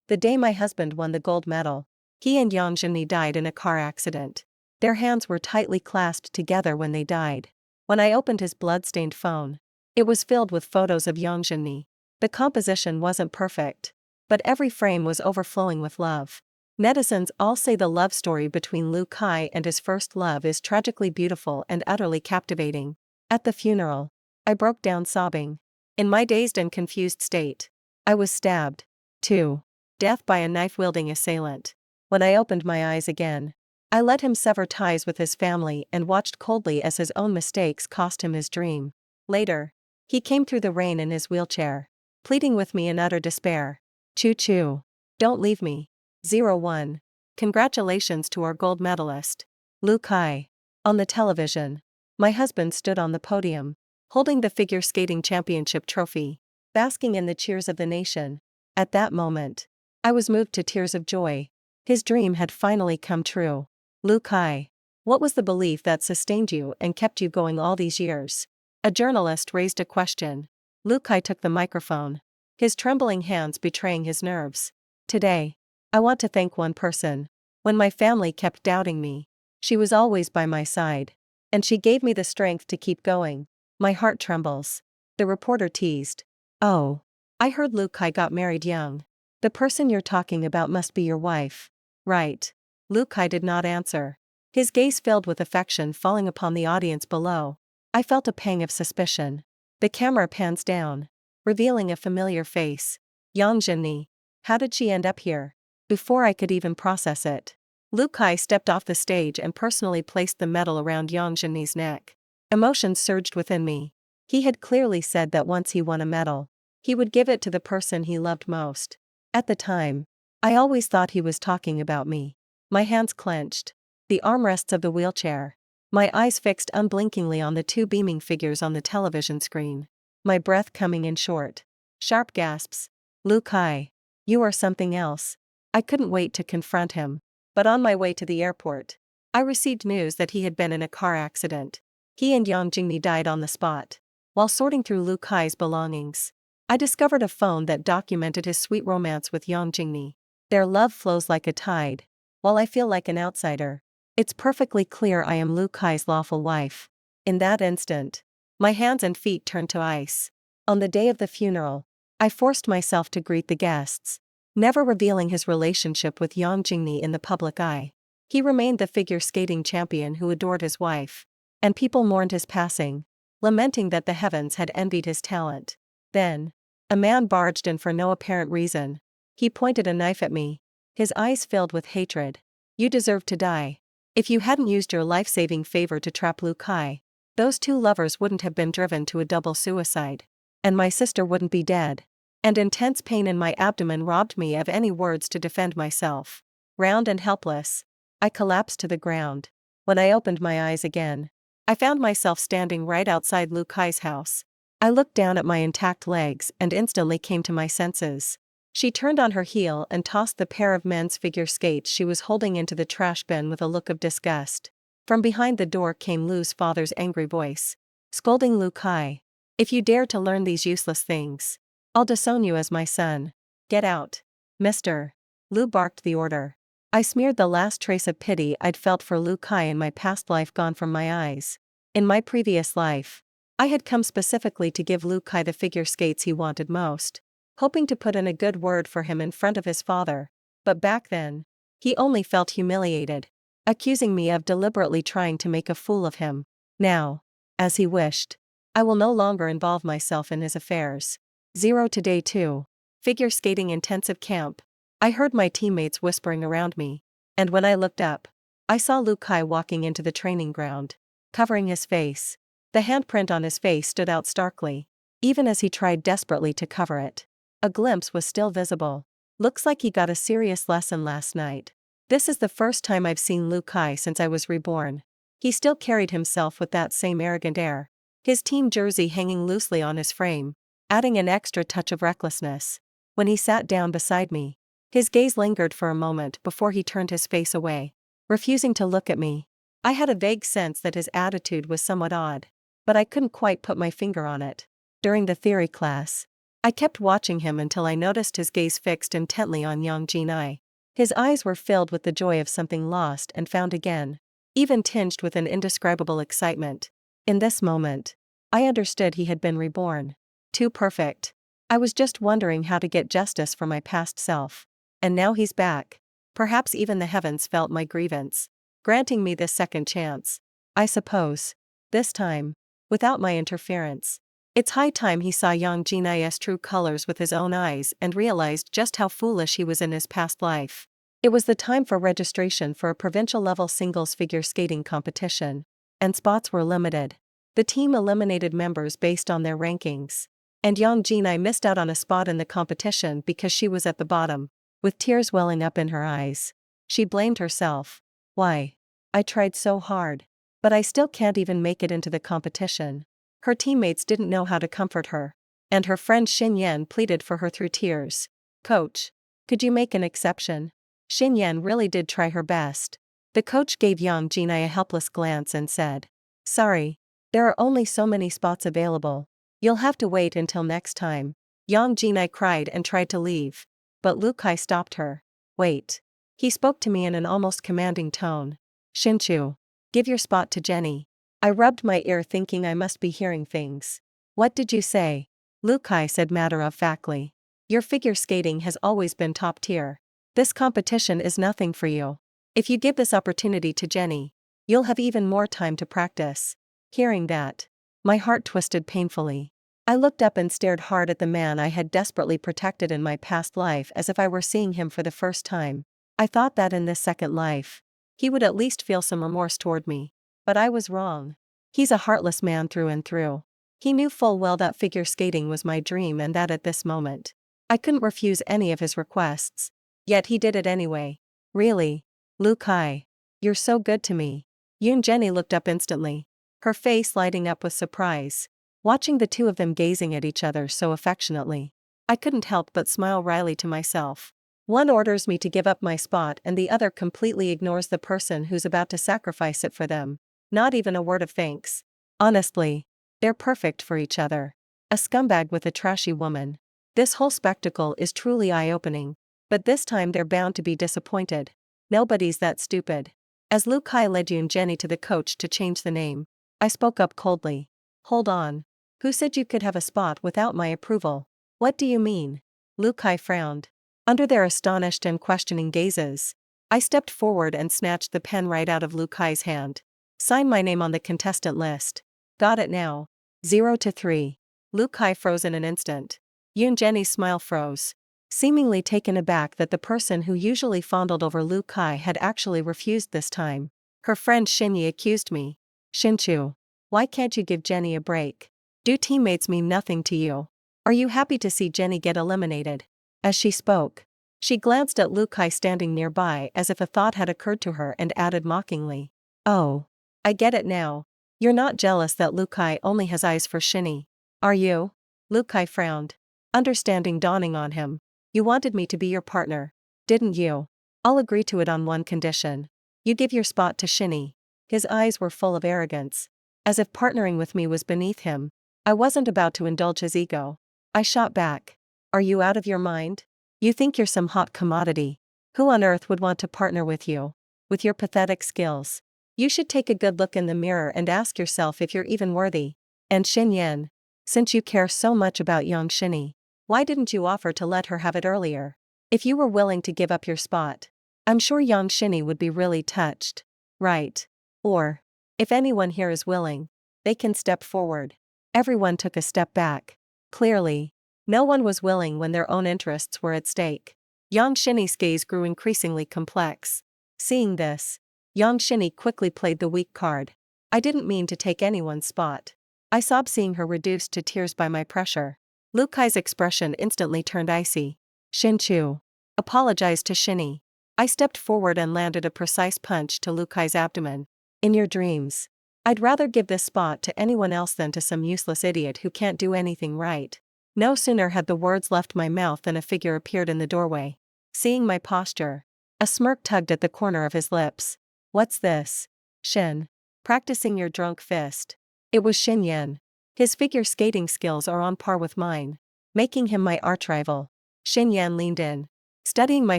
The day my husband won the gold medal. He and Yang Zhenyi died in a car accident. Their hands were tightly clasped together when they died. When I opened his blood-stained phone, it was filled with photos of Yang Zhenyi. The composition wasn't perfect, but every frame was overflowing with love. Netizens all say the love story between Lu Kai and his first love is tragically beautiful and utterly captivating. At the funeral, I broke down sobbing. In my dazed and confused state, I was stabbed to death by a knife-wielding assailant. When I opened my eyes again, I let him sever ties with his family and watched coldly as his own mistakes cost him his dream. Later, he came through the rain in his wheelchair, pleading with me in utter despair. Choo-choo. Don't leave me. 01. Congratulations to our gold medalist, Lu Kai. On the television, my husband stood on the podium, holding the figure skating championship trophy, basking in the cheers of the nation. At that moment, I was moved to tears of joy. His dream had finally come true. Lu Kai. What was the belief that sustained you and kept you going all these years? A journalist raised a question. Lu Kai took the microphone, his trembling hands betraying his nerves. Today, I want to thank one person. When my family kept doubting me, she was always by my side. And she gave me the strength to keep going. My heart trembles. The reporter teased. Oh. I heard Lu Kai got married young. The person you're talking about must be your wife. Right. Lu Kai did not answer. His gaze filled with affection falling upon the audience below. I felt a pang of suspicion. The camera pans down, revealing a familiar face. Yang Zhenyi. How did she end up here? Before I could even process it, Lu Kai stepped off the stage and personally placed the medal around Yang Zhenyi's neck. Emotions surged within me. He had clearly said that once he won a medal, he would give it to the person he loved most. At the time, I always thought he was talking about me. My hands clenched. The armrests of the wheelchair. My eyes fixed unblinkingly on the two beaming figures on the television screen. My breath coming in short. Sharp gasps. Lu Kai. You are something else. I couldn't wait to confront him. But on my way to the airport, I received news that he had been in a car accident. He and Yang Zhenyi died on the spot. While sorting through Lu Kai's belongings, I discovered a phone that documented his sweet romance with Yang Zhenyi. Their love flows like a tide. While I feel like an outsider, it's perfectly clear I am Lu Kai's lawful wife. In that instant, my hands and feet turned to ice. On the day of the funeral, I forced myself to greet the guests, never revealing his relationship with Yang Zhenyi in the public eye. He remained the figure skating champion who adored his wife, and people mourned his passing, lamenting that the heavens had envied his talent. Then, a man barged in for no apparent reason. He pointed a knife at me, his eyes filled with hatred. You deserve to die. If you hadn't used your life-saving favor to trap Lu Kai, those two lovers wouldn't have been driven to a double suicide. And my sister wouldn't be dead. And intense pain in my abdomen robbed me of any words to defend myself. Round and helpless, I collapsed to the ground. When I opened my eyes again, I found myself standing right outside Lu Kai's house. I looked down at my intact legs and instantly came to my senses. She turned on her heel and tossed the pair of men's figure skates she was holding into the trash bin with a look of disgust. From behind the door came Lu's father's angry voice, scolding Lu Kai. If you dare to learn these useless things, I'll disown you as my son. Get out, mister. Lu barked the order. I smeared the last trace of pity I'd felt for Lu Kai in my past life gone from my eyes. In my previous life, I had come specifically to give Lu Kai the figure skates he wanted most, hoping to put in a good word for him in front of his father. But back then, he only felt humiliated, accusing me of deliberately trying to make a fool of him. Now, as he wished, I will no longer involve myself in his affairs. 0 to day 2. Figure skating intensive camp. I heard my teammates whispering around me, and when I looked up, I saw Lu Kai walking into the training ground, covering his face. The handprint on his face stood out starkly, even as he tried desperately to cover it. A glimpse was still visible. Looks like he got a serious lesson last night. This is the first time I've seen Lu Kai since I was reborn. He still carried himself with that same arrogant air, his team jersey hanging loosely on his frame, adding an extra touch of recklessness. When he sat down beside me, his gaze lingered for a moment before he turned his face away, refusing to look at me. I had a vague sense that his attitude was somewhat odd, but I couldn't quite put my finger on it. During the theory class, I kept watching him until I noticed his gaze fixed intently on Yang Jinai. His eyes were filled with the joy of something lost and found again, even tinged with an indescribable excitement. In this moment, I understood he had been reborn. Too perfect. I was just wondering how to get justice for my past self. And now he's back. Perhaps even the heavens felt my grievance, granting me this second chance. I suppose. This time, without my interference. It's high time he saw Yang Jinai's true colors with his own eyes and realized just how foolish he was in his past life. It was the time for registration for a provincial-level singles figure skating competition, and spots were limited. The team eliminated members based on their rankings, and Yang Jinai missed out on a spot in the competition because she was at the bottom, with tears welling up in her eyes. She blamed herself. Why? I tried so hard. But I still can't even make it into the competition. Her teammates didn't know how to comfort her, and her friend Xin Yan pleaded for her through tears. Coach, could you make an exception? Xin Yan really did try her best. The coach gave Yang Jinai a helpless glance and said, Sorry, there are only so many spots available. You'll have to wait until next time. Yang Jinai cried and tried to leave, but Lu Kai stopped her. Wait. He spoke to me in an almost commanding tone. Shinchu, give your spot to Jenny. I rubbed my ear thinking I must be hearing things. What did you say? Lu Kai said matter-of-factly. Your figure skating has always been top tier. This competition is nothing for you. If you give this opportunity to Jenny, you'll have even more time to practice. Hearing that, my heart twisted painfully. I looked up and stared hard at the man I had desperately protected in my past life as if I were seeing him for the first time. I thought that in this second life, he would at least feel some remorse toward me. But I was wrong. He's a heartless man through and through. He knew full well that figure skating was my dream and that at this moment, I couldn't refuse any of his requests. Yet he did it anyway. Really? Lu Kai. You're so good to me. Jenny looked up instantly, her face lighting up with surprise, watching the two of them gazing at each other so affectionately. I couldn't help but smile wryly to myself. One orders me to give up my spot and the other completely ignores the person who's about to sacrifice it for them. Not even a word of thanks. Honestly, they're perfect for each other. A scumbag with a trashy woman. This whole spectacle is truly eye-opening. But this time they're bound to be disappointed. Nobody's that stupid. As Lu Kai led Jenny to the coach to change the name, I spoke up coldly. Hold on. Who said you could have a spot without my approval? What do you mean? Lu Kai frowned. Under their astonished and questioning gazes, I stepped forward and snatched the pen right out of Lu Kai's hand. Sign my name on the contestant list. Got it now. 0 to 3. Lu Kai froze in an instant. Jenny's smile froze, seemingly taken aback that the person who usually fondled over Lu Kai had actually refused this time. Her friend Xinyi accused me. Shinchu, why can't you give Jenny a break? Do teammates mean nothing to you? Are you happy to see Jenny get eliminated? As she spoke, she glanced at Lu Kai standing nearby as if a thought had occurred to her and added mockingly. Oh. I get it now. You're not jealous that Lu Kai only has eyes for Shinny, are you? Lu Kai frowned, understanding dawning on him. You wanted me to be your partner, didn't you? I'll agree to it on one condition. You give your spot to Shinny. His eyes were full of arrogance, as if partnering with me was beneath him. I wasn't about to indulge his ego. I shot back. Are you out of your mind? You think you're some hot commodity. Who on earth would want to partner with you? With your pathetic skills. You should take a good look in the mirror and ask yourself if you're even worthy. And Xin Yan, since you care so much about young Shinny, why didn't you offer to let her have it earlier? If you were willing to give up your spot, I'm sure young Shinny would be really touched. Right. Or, if anyone here is willing, they can step forward. Everyone took a step back. Clearly, no one was willing when their own interests were at stake. Young Shinny's gaze grew increasingly complex. Seeing this, Yang Shinny quickly played the weak card. I didn't mean to take anyone's spot. I sobbed seeing her reduced to tears by my pressure. Lu Kai's expression instantly turned icy. Shinchu apologized to Shinny. I stepped forward and landed a precise punch to Lu Kai's abdomen. In your dreams. I'd rather give this spot to anyone else than to some useless idiot who can't do anything right. No sooner had the words left my mouth than a figure appeared in the doorway. Seeing my posture, a smirk tugged at the corner of his lips. What's this? Shin. Practicing your drunk fist. It was Xin Yan. His figure skating skills are on par with mine. making him my archrival. Xin Yan leaned in, studying my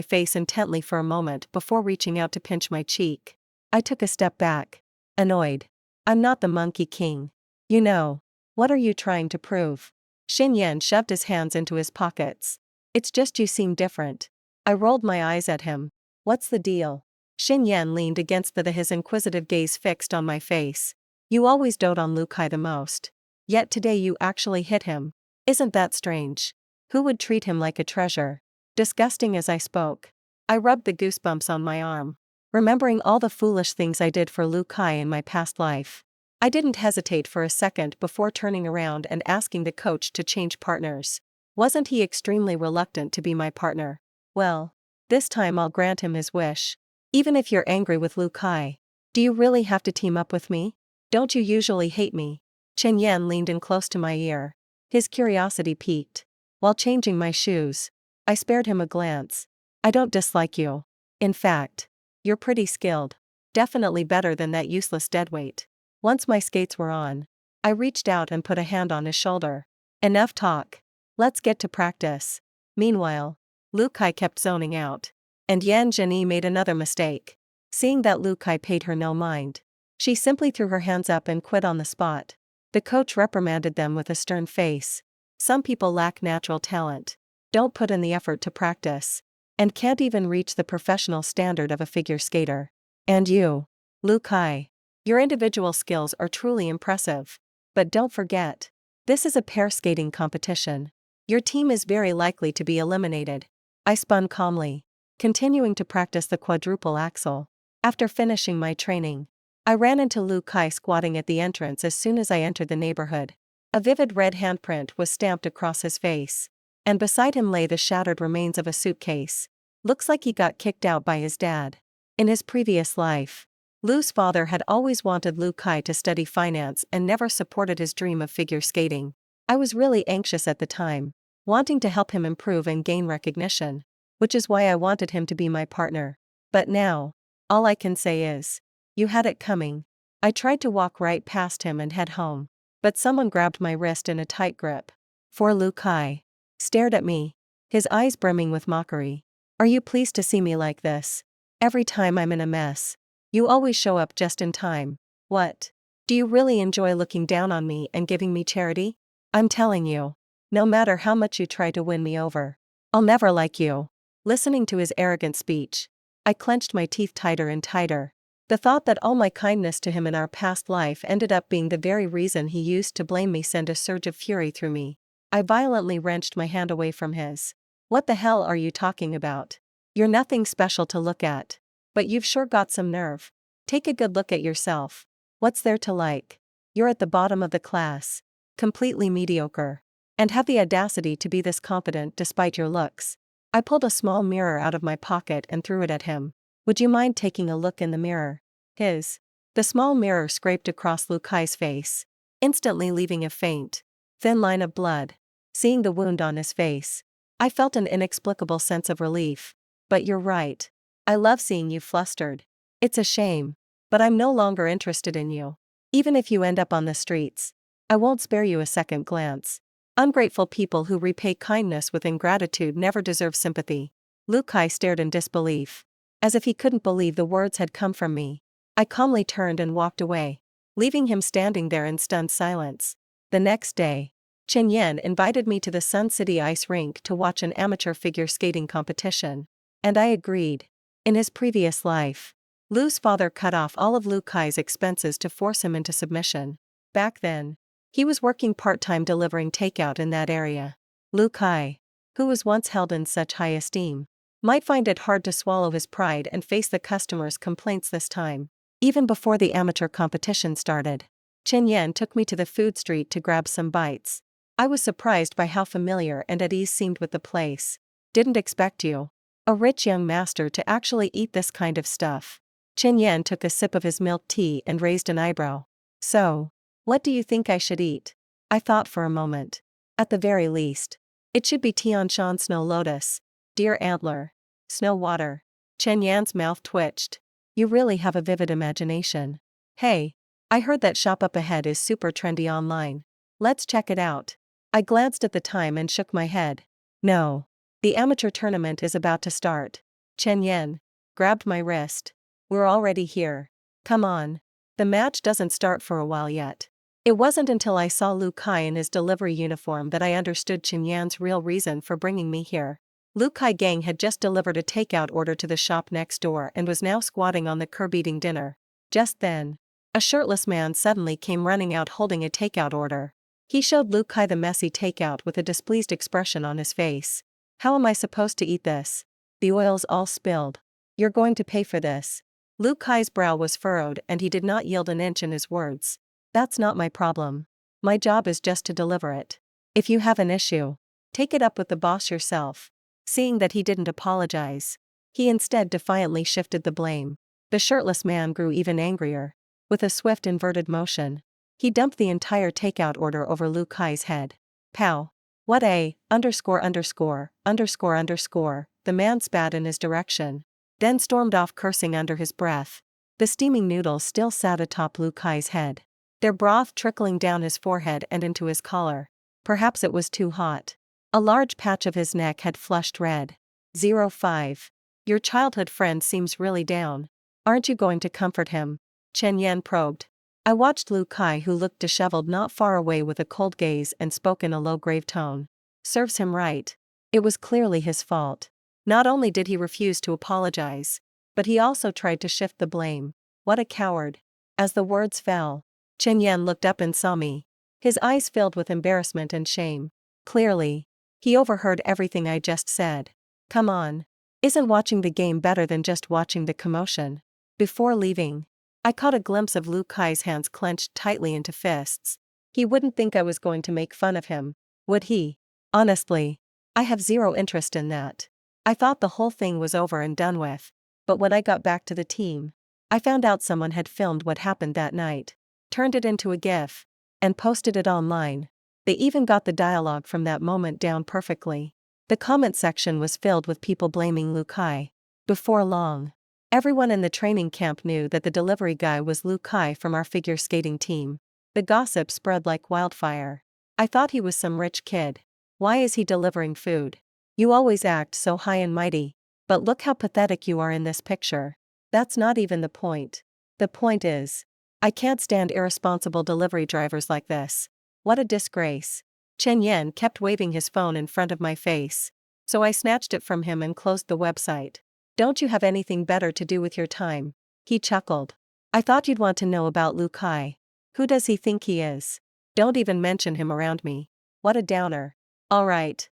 face intently for a moment before reaching out to pinch my cheek. I took a step back, annoyed. I'm not the Monkey King. You know. What are you trying to prove? Xin Yan shoved his hands into his pockets. It's just you seem different. I rolled my eyes at him. What's the deal? Xin Yan leaned against his inquisitive gaze fixed on my face. You always dote on Lu Kai the most. Yet today you actually hit him. Isn't that strange? Who would treat him like a treasure? Disgusting. As I spoke, I rubbed the goosebumps on my arm, remembering all the foolish things I did for Lu Kai in my past life. I didn't hesitate for a second before turning around and asking the coach to change partners. Wasn't he extremely reluctant to be my partner? Well, this time I'll grant him his wish. Even if you're angry with Lu Kai, do you really have to team up with me? Don't you usually hate me? Chen Yan leaned in close to my ear. His curiosity piqued. While changing my shoes, I spared him a glance. I don't dislike you. In fact, you're pretty skilled. Definitely better than that useless deadweight. Once my skates were on, I reached out and put a hand on his shoulder. Enough talk. Let's get to practice. Meanwhile, Lu Kai kept zoning out. And Yan Zhenyi made another mistake. Seeing that Lu Kai paid her no mind, she simply threw her hands up and quit on the spot. The coach reprimanded them with a stern face. Some people lack natural talent, don't put in the effort to practice, and can't even reach the professional standard of a figure skater. And you, Lu Kai, your individual skills are truly impressive. But don't forget, this is a pair skating competition. Your team is very likely to be eliminated. I spun calmly, continuing to practice the quadruple axel. After finishing my training, I ran into Lu Kai squatting at the entrance as soon as I entered the neighborhood. A vivid red handprint was stamped across his face, and beside him lay the shattered remains of a suitcase. Looks like he got kicked out by his dad. In his previous life, Lu's father had always wanted Lu Kai to study finance and never supported his dream of figure skating. I was really anxious at the time, wanting to help him improve and gain recognition, which is why I wanted him to be my partner. But now, all I can say is, you had it coming. I tried to walk right past him and head home, but someone grabbed my wrist in a tight grip. For Lu Kai stared at me, his eyes brimming with mockery. Are you pleased to see me like this? Every time I'm in a mess, you always show up just in time. What? Do you really enjoy looking down on me and giving me charity? I'm telling you, no matter how much you try to win me over, I'll never like you. Listening to his arrogant speech, I clenched my teeth tighter and tighter. The thought that all my kindness to him in our past life ended up being the very reason he used to blame me sent a surge of fury through me. I violently wrenched my hand away from his. What the hell are you talking about? You're nothing special to look at. But you've sure got some nerve. Take a good look at yourself. What's there to like? You're at the bottom of the class. Completely mediocre. And have the audacity to be this confident despite your looks. I pulled a small mirror out of my pocket and threw it at him. Would you mind taking a look in the mirror? The small mirror scraped across Lu Kai's face, instantly leaving a faint, thin line of blood. Seeing the wound on his face, I felt an inexplicable sense of relief. But you're right. I love seeing you flustered. It's a shame, but I'm no longer interested in you. Even if you end up on the streets, I won't spare you a second glance. Ungrateful people who repay kindness with ingratitude never deserve sympathy. Lu Kai stared in disbelief, as if he couldn't believe the words had come from me. I calmly turned and walked away, leaving him standing there in stunned silence. The next day, Chen Yan invited me to the Sun City ice rink to watch an amateur figure skating competition, and I agreed. In his previous life, Lu's father cut off all of Lu Kai's expenses to force him into submission. Back then, he was working part-time delivering takeout in that area. Lu Kai, who was once held in such high esteem, might find it hard to swallow his pride and face the customers' complaints this time. Even before the amateur competition started, Chen Yan took me to the food street to grab some bites. I was surprised by how familiar and at ease seemed with the place. Didn't expect you, a rich young master, to actually eat this kind of stuff. Chen Yan took a sip of his milk tea and raised an eyebrow. So, what do you think I should eat? I thought for a moment. At the very least, it should be Tianshan snow lotus, deer antler, snow water. Chen Yan's mouth twitched. You really have a vivid imagination. Hey, I heard that shop up ahead is super trendy online. Let's check it out. I glanced at the time and shook my head. No. The amateur tournament is about to start. Chen Yan grabbed my wrist. We're already here. Come on. The match doesn't start for a while yet. It wasn't until I saw Lu Kai in his delivery uniform that I understood Chen Yan's real reason for bringing me here. Lu Kai Gang had just delivered a takeout order to the shop next door and was now squatting on the curb eating dinner. Just then, a shirtless man suddenly came running out holding a takeout order. He showed Lu Kai the messy takeout with a displeased expression on his face. How am I supposed to eat this? The oil's all spilled. You're going to pay for this. Lu Kai's brow was furrowed and he did not yield an inch in his words. That's not my problem. My job is just to deliver it. If you have an issue, take it up with the boss yourself. Seeing that he didn't apologize, he instead defiantly shifted the blame. The shirtless man grew even angrier. With a swift inverted motion, he dumped the entire takeout order over Lu Kai's head. Pow. What a, underscore underscore, underscore underscore, the man spat in his direction. Then stormed off cursing under his breath. The steaming noodles still sat atop Lu Kai's head, their broth trickling down his forehead and into his collar. Perhaps it was too hot. A large patch of his neck had flushed red. 05. Your childhood friend seems really down. Aren't you going to comfort him? Chen Yan probed. I watched Lu Kai, who looked disheveled not far away, with a cold gaze and spoke in a low grave tone. Serves him right. It was clearly his fault. Not only did he refuse to apologize, but he also tried to shift the blame. What a coward. As the words fell, Chen Yan looked up and saw me. His eyes filled with embarrassment and shame. Clearly, he overheard everything I just said. Come on. Isn't watching the game better than just watching the commotion? Before leaving, I caught a glimpse of Lu Kai's hands clenched tightly into fists. He wouldn't think I was going to make fun of him, would he? Honestly, I have zero interest in that. I thought the whole thing was over and done with, but when I got back to the team, I found out someone had filmed what happened that night, turned it into a GIF, and posted it online. They even got the dialogue from that moment down perfectly. The comment section was filled with people blaming Lu Kai. Before long, everyone in the training camp knew that the delivery guy was Lu Kai from our figure skating team. The gossip spread like wildfire. I thought he was some rich kid. Why is he delivering food? You always act so high and mighty, but look how pathetic you are in this picture. That's not even the point. The point is, I can't stand irresponsible delivery drivers like this. What a disgrace. Chen Yan kept waving his phone in front of my face, so I snatched it from him and closed the website. Don't you have anything better to do with your time? He chuckled. I thought you'd want to know about Lu Kai. Who does he think he is? Don't even mention him around me. What a downer. All right.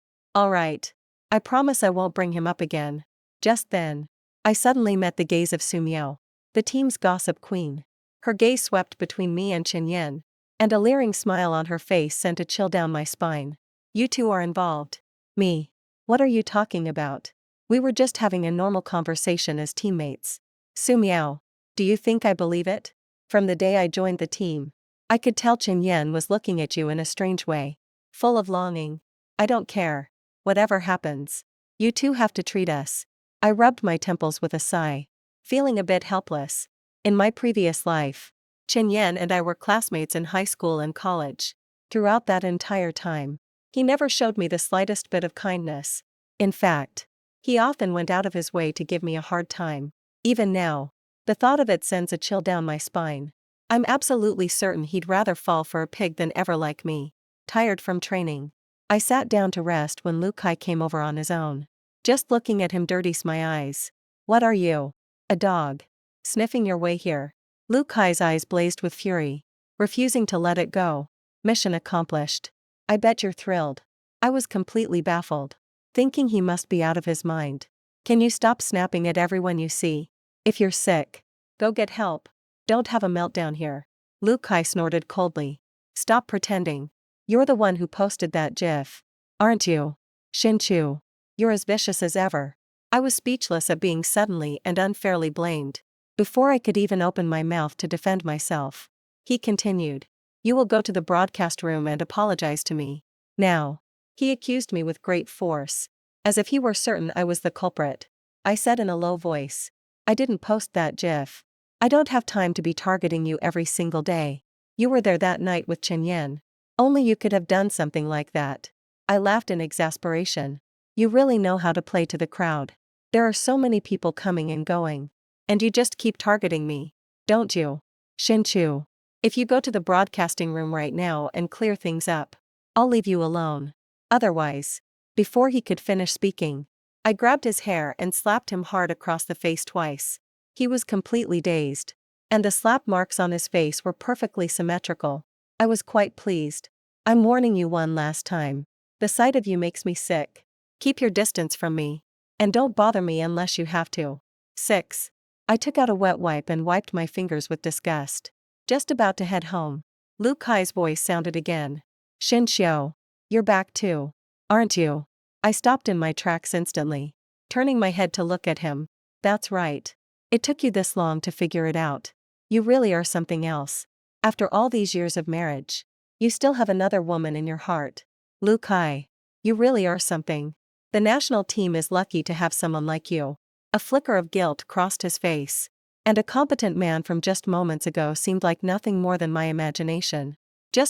I promise I won't bring him up again. Just then, I suddenly met the gaze of Su Miao, the team's gossip queen. Her gaze swept between me and Chen Yan, and a leering smile on her face sent a chill down my spine. You two are involved. Me. What are you talking about? We were just having a normal conversation as teammates. Su Miao. Do you think I believe it? From the day I joined the team, I could tell Chen Yan was looking at you in a strange way. Full of longing. I don't care. Whatever happens, you two have to treat us. I rubbed my temples with a sigh, feeling a bit helpless. In my previous life, Chen Yan and I were classmates in high school and college. Throughout that entire time, he never showed me the slightest bit of kindness. In fact, he often went out of his way to give me a hard time. Even now, the thought of it sends a chill down my spine. I'm absolutely certain he'd rather fall for a pig than ever like me. Tired from training, I sat down to rest when Lu Kai came over on his own. Just looking at him dirties my eyes. What are you? A dog? Sniffing your way here? Lu Kai's eyes blazed with fury, refusing to let it go. Mission accomplished. I bet you're thrilled. I was completely baffled, thinking he must be out of his mind. Can you stop snapping at everyone you see? If you're sick, go get help. Don't have a meltdown here. Lu Kai snorted coldly. Stop pretending. You're the one who posted that GIF, aren't you? Shinchu. You're as vicious as ever. I was speechless at being suddenly and unfairly blamed. Before I could even open my mouth to defend myself, he continued. You will go to the broadcast room and apologize to me. Now. He accused me with great force, as if he were certain I was the culprit. I said in a low voice. I didn't post that GIF. I don't have time to be targeting you every single day. You were there that night with Chen Yan. Only you could have done something like that. I laughed in exasperation. You really know how to play to the crowd. There are so many people coming and going. And you just keep targeting me. Don't you? Shinchu. If you go to the broadcasting room right now and clear things up, I'll leave you alone. Otherwise. Before he could finish speaking, I grabbed his hair and slapped him hard across the face twice. He was completely dazed. And the slap marks on his face were perfectly symmetrical. I was quite pleased. I'm warning you one last time. The sight of you makes me sick. Keep your distance from me. And don't bother me unless you have to. 6. I took out a wet wipe and wiped my fingers with disgust. Just about to head home. Lu Kai's voice sounded again. Shinshio. You're back too. Aren't you? I stopped in my tracks instantly. Turning my head to look at him. That's right. It took you this long to figure it out. You really are something else. After all these years of marriage. You still have another woman in your heart. Lu Kai. You really are something. The national team is lucky to have someone like you. A flicker of guilt crossed his face. And a competent man from just moments ago seemed like nothing more than my imagination.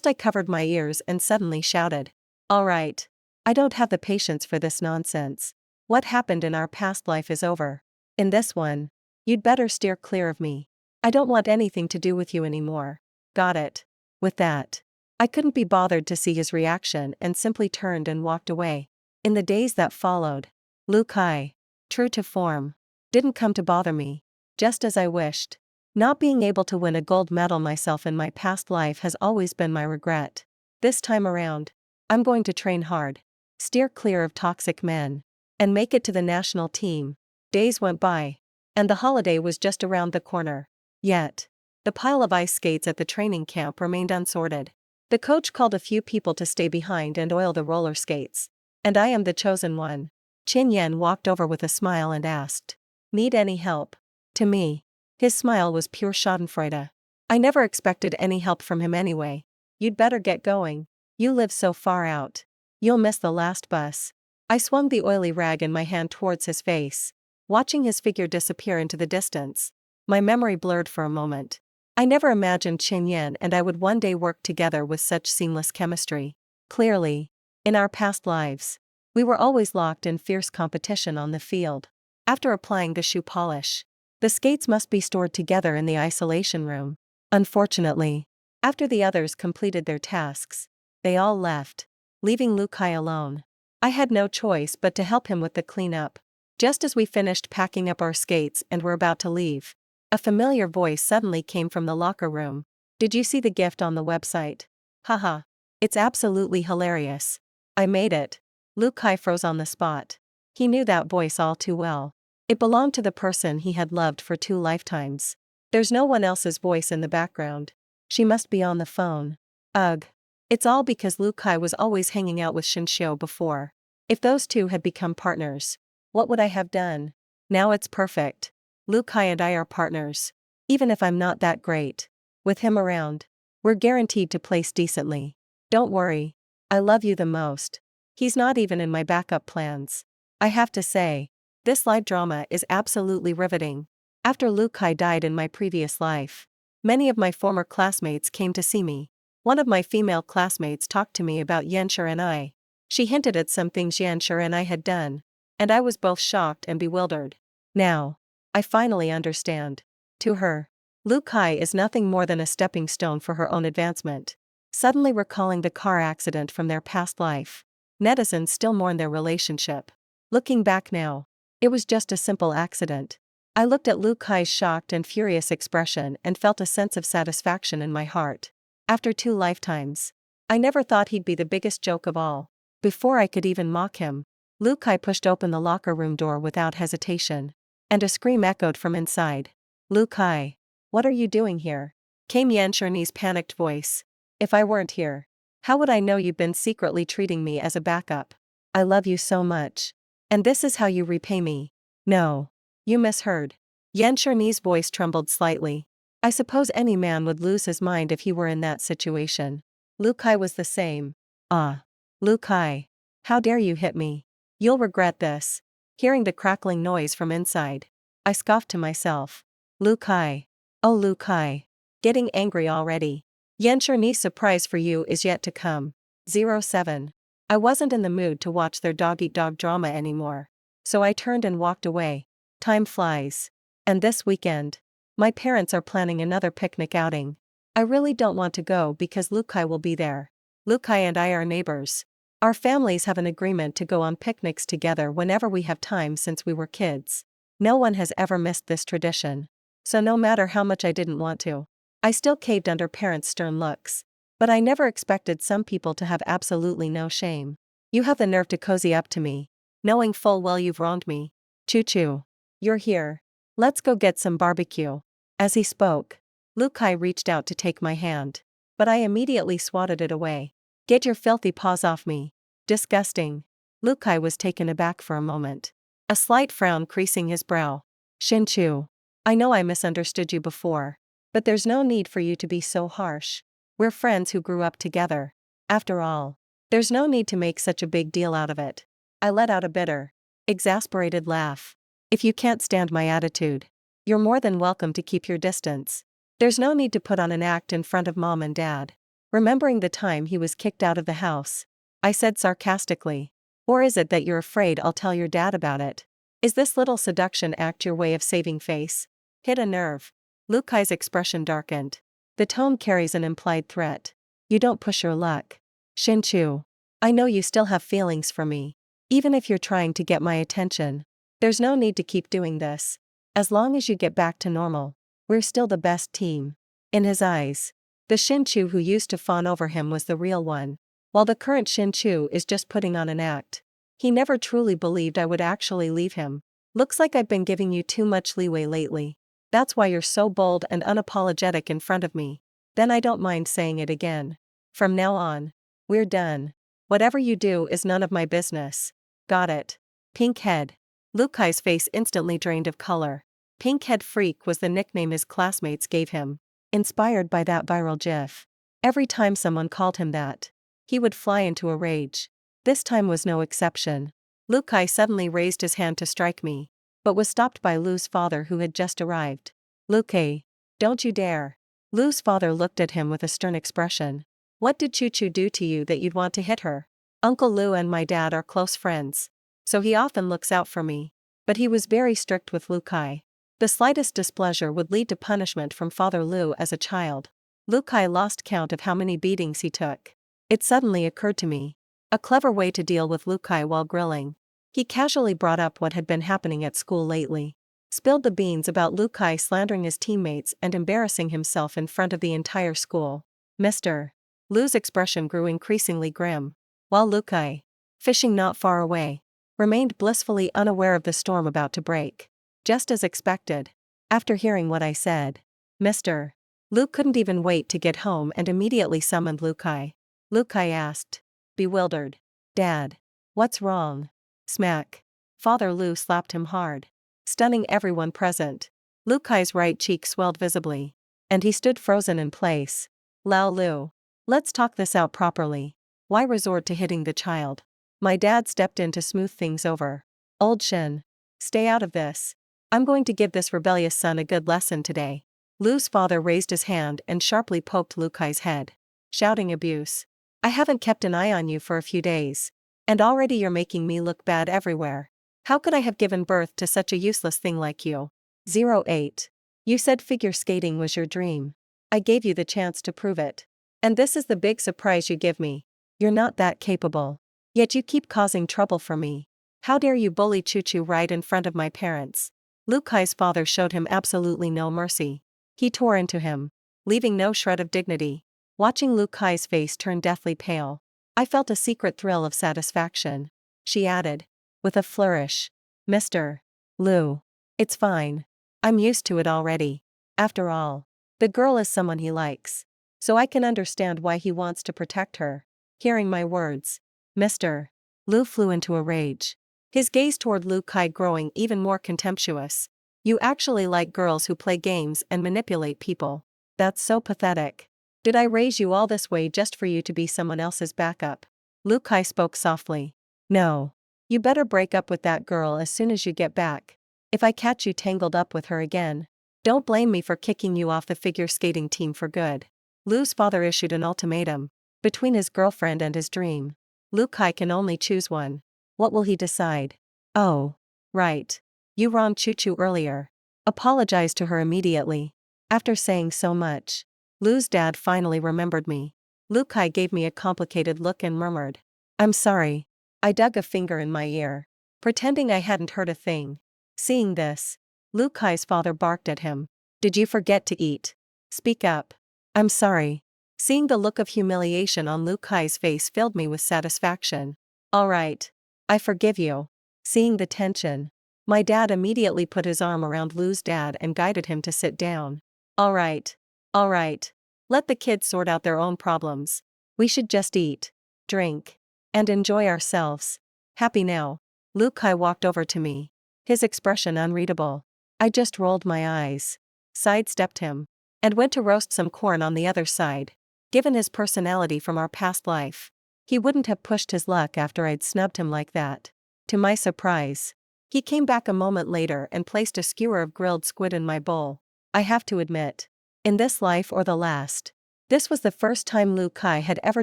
I covered my ears and suddenly shouted. All right. I don't have the patience for this nonsense. What happened in our past life is over. In this one, you'd better steer clear of me. I don't want anything to do with you anymore. Got it. With that, I couldn't be bothered to see his reaction and simply turned and walked away. In the days that followed, Lu Kai, true to form, didn't come to bother me, just as I wished. Not being able to win a gold medal myself in my past life has always been my regret. This time around, I'm going to train hard, steer clear of toxic men, and make it to the national team. Days went by, and the holiday was just around the corner. Yet, the pile of ice skates at the training camp remained unsorted. The coach called a few people to stay behind and oil the roller skates. And I am the chosen one. Qin Yan walked over with a smile and asked, Need any help? To me, his smile was pure schadenfreude. I never expected any help from him anyway. You'd better get going. You live so far out. You'll miss the last bus. I swung the oily rag in my hand towards his face, watching his figure disappear into the distance. My memory blurred for a moment. I never imagined Qin Yan and I would one day work together with such seamless chemistry. Clearly, in our past lives, we were always locked in fierce competition on the field. After applying the shoe polish, the skates must be stored together in the isolation room. Unfortunately, after the others completed their tasks, they all left, leaving Lu Kai alone. I had no choice but to help him with the cleanup. Just as we finished packing up our skates and were about to leave, a familiar voice suddenly came from the locker room. Did you see the gift on the website? Haha. It's absolutely hilarious. I made it. Lu Kai froze on the spot. He knew that voice all too well. It belonged to the person he had loved for 2 lifetimes. There's no one else's voice in the background. She must be on the phone. Ugh. It's all because Lu Kai was always hanging out with Shinshio before. If those two had become partners, what would I have done? Now it's perfect. Lu Kai and I are partners. Even if I'm not that great. With him around, we're guaranteed to place decently. Don't worry. I love you the most. He's not even in my backup plans. I have to say, this live drama is absolutely riveting. After Lu Kai died in my previous life, many of my former classmates came to see me. One of my female classmates talked to me about Yanshur and I. She hinted at some things Yanshur and I had done, and I was both shocked and bewildered. Now, I finally understand. To her, Lu Kai is nothing more than a stepping stone for her own advancement. Suddenly recalling the car accident from their past life, netizens still mourn their relationship. Looking back now, it was just a simple accident. I looked at Lu Kai's shocked and furious expression and felt a sense of satisfaction in my heart. After 2 lifetimes, I never thought he'd be the biggest joke of all. Before I could even mock him, Lu Kai pushed open the locker room door without hesitation. And a scream echoed from inside. Lu Kai, what are you doing here? Came Yanshurni's panicked voice. If I weren't here, how would I know you've been secretly treating me as a backup? I love you so much. And this is how you repay me. No. You misheard. Yanshurni's voice trembled slightly. I suppose any man would lose his mind if he were in that situation. Lu Kai was the same. Ah. Lu Kai. How dare you hit me? You'll regret this. Hearing the crackling noise from inside, I scoffed to myself. Lu Kai. Oh Lu Kai. Getting angry already. Yenshirni's surprise for you is yet to come. 07. I wasn't in the mood to watch their dog-eat-dog drama anymore. So I turned and walked away. Time flies. And this weekend, my parents are planning another picnic outing. I really don't want to go because Lukai will be there. Lukai and I are neighbors. Our families have an agreement to go on picnics together whenever we have time since we were kids. No one has ever missed this tradition. So no matter how much I didn't want to, I still caved under parents' stern looks. But I never expected some people to have absolutely no shame. You have the nerve to cozy up to me, knowing full well you've wronged me. Choo-choo. You're here. Let's go get some barbecue. As he spoke, Lukai reached out to take my hand. But I immediately swatted it away. Get your filthy paws off me. Disgusting. Lukai was taken aback for a moment. A slight frown creasing his brow. Shinchu. I know I misunderstood you before. But there's no need for you to be so harsh. We're friends who grew up together. After all, there's no need to make such a big deal out of it. I let out a bitter, exasperated laugh. If you can't stand my attitude, you're more than welcome to keep your distance. There's no need to put on an act in front of Mom and Dad. Remembering the time he was kicked out of the house, I said sarcastically. Or is it that you're afraid I'll tell your dad about it? Is this little seduction act your way of saving face? Hit a nerve. Lukai's expression darkened. The tone carries an implied threat. You don't push your luck. Shinchu. I know you still have feelings for me. Even if you're trying to get my attention. There's no need to keep doing this. As long as you get back to normal, we're still the best team. In his eyes, the Shinchu who used to fawn over him was the real one, while the current Shinchu is just putting on an act. He never truly believed I would actually leave him. Looks like I've been giving you too much leeway lately. That's why you're so bold and unapologetic in front of me. Then I don't mind saying it again. From now on, we're done. Whatever you do is none of my business. Got it. Pink head. Lukai's face instantly drained of color. Pink head freak was the nickname his classmates gave him, inspired by that viral gif. Every time someone called him that, he would fly into a rage. This time was no exception. Lukai suddenly raised his hand to strike me, but was stopped by Lu's father who had just arrived. Lukai, don't you dare. Lu's father looked at him with a stern expression. What did Choo-Choo do to you that you'd want to hit her? Uncle Lu and my dad are close friends, so he often looks out for me. But he was very strict with Lukai. The slightest displeasure would lead to punishment from Father Lu as a child. Lukai lost count of how many beatings he took. It suddenly occurred to me. A clever way to deal with Lukai while grilling. He casually brought up what had been happening at school lately. Spilled the beans about Lukai slandering his teammates and embarrassing himself in front of the entire school. Mr. Lu's expression grew increasingly grim, while Lukai, fishing not far away, remained blissfully unaware of the storm about to break. Just as expected. After hearing what I said, Mr. Lu couldn't even wait to get home and immediately summoned Lukai. Lukai asked, bewildered. Dad. What's wrong? Smack. Father Lu slapped him hard, stunning everyone present. Lukai's right cheek swelled visibly, and he stood frozen in place. Lao Lu. Let's talk this out properly. Why resort to hitting the child? My dad stepped in to smooth things over. Old Shin. Stay out of this. I'm going to give this rebellious son a good lesson today. Lu's father raised his hand and sharply poked Lukai's head, shouting abuse. I haven't kept an eye on you for a few days, and already you're making me look bad everywhere. How could I have given birth to such a useless thing like you? 08. You said figure skating was your dream. I gave you the chance to prove it. And this is the big surprise you give me. You're not that capable. Yet you keep causing trouble for me. How dare you bully Choo-Choo right in front of my parents? Lukai's father showed him absolutely no mercy. He tore into him, leaving no shred of dignity. Watching Lukai's face turn deathly pale, I felt a secret thrill of satisfaction. She added, with a flourish, Mr. Lu. It's fine. I'm used to it already. After all, the girl is someone he likes. So I can understand why he wants to protect her. Hearing my words, Mr. Lu flew into a rage. His gaze toward Lukai growing even more contemptuous. You actually like girls who play games and manipulate people. That's so pathetic. Did I raise you all this way just for you to be someone else's backup? Lukai spoke softly. No. You better break up with that girl as soon as you get back. If I catch you tangled up with her again, don't blame me for kicking you off the figure skating team for good. Lu's father issued an ultimatum. Between his girlfriend and his dream, Lu Kai can only choose one. What will he decide? Oh. Right. You wronged Choo earlier. Apologize to her immediately. After saying so much, Lu's dad finally remembered me. Lu Kai gave me a complicated look and murmured, I'm sorry. I dug a finger in my ear, pretending I hadn't heard a thing. Seeing this, Lu Kai's father barked at him. Did you forget to eat? Speak up. I'm sorry. Seeing the look of humiliation on Lu Kai's face filled me with satisfaction. All right. I forgive you. Seeing the tension, my dad immediately put his arm around Lu's dad and guided him to sit down. All right. All right. Let the kids sort out their own problems. We should just eat, drink, and enjoy ourselves. Happy now. Lu Kai walked over to me, his expression unreadable. I just rolled my eyes, sidestepped him, and went to roast some corn on the other side. Given his personality from our past life, he wouldn't have pushed his luck after I'd snubbed him like that. To my surprise, he came back a moment later and placed a skewer of grilled squid in my bowl. I have to admit, in this life or the last, this was the first time Lu Kai had ever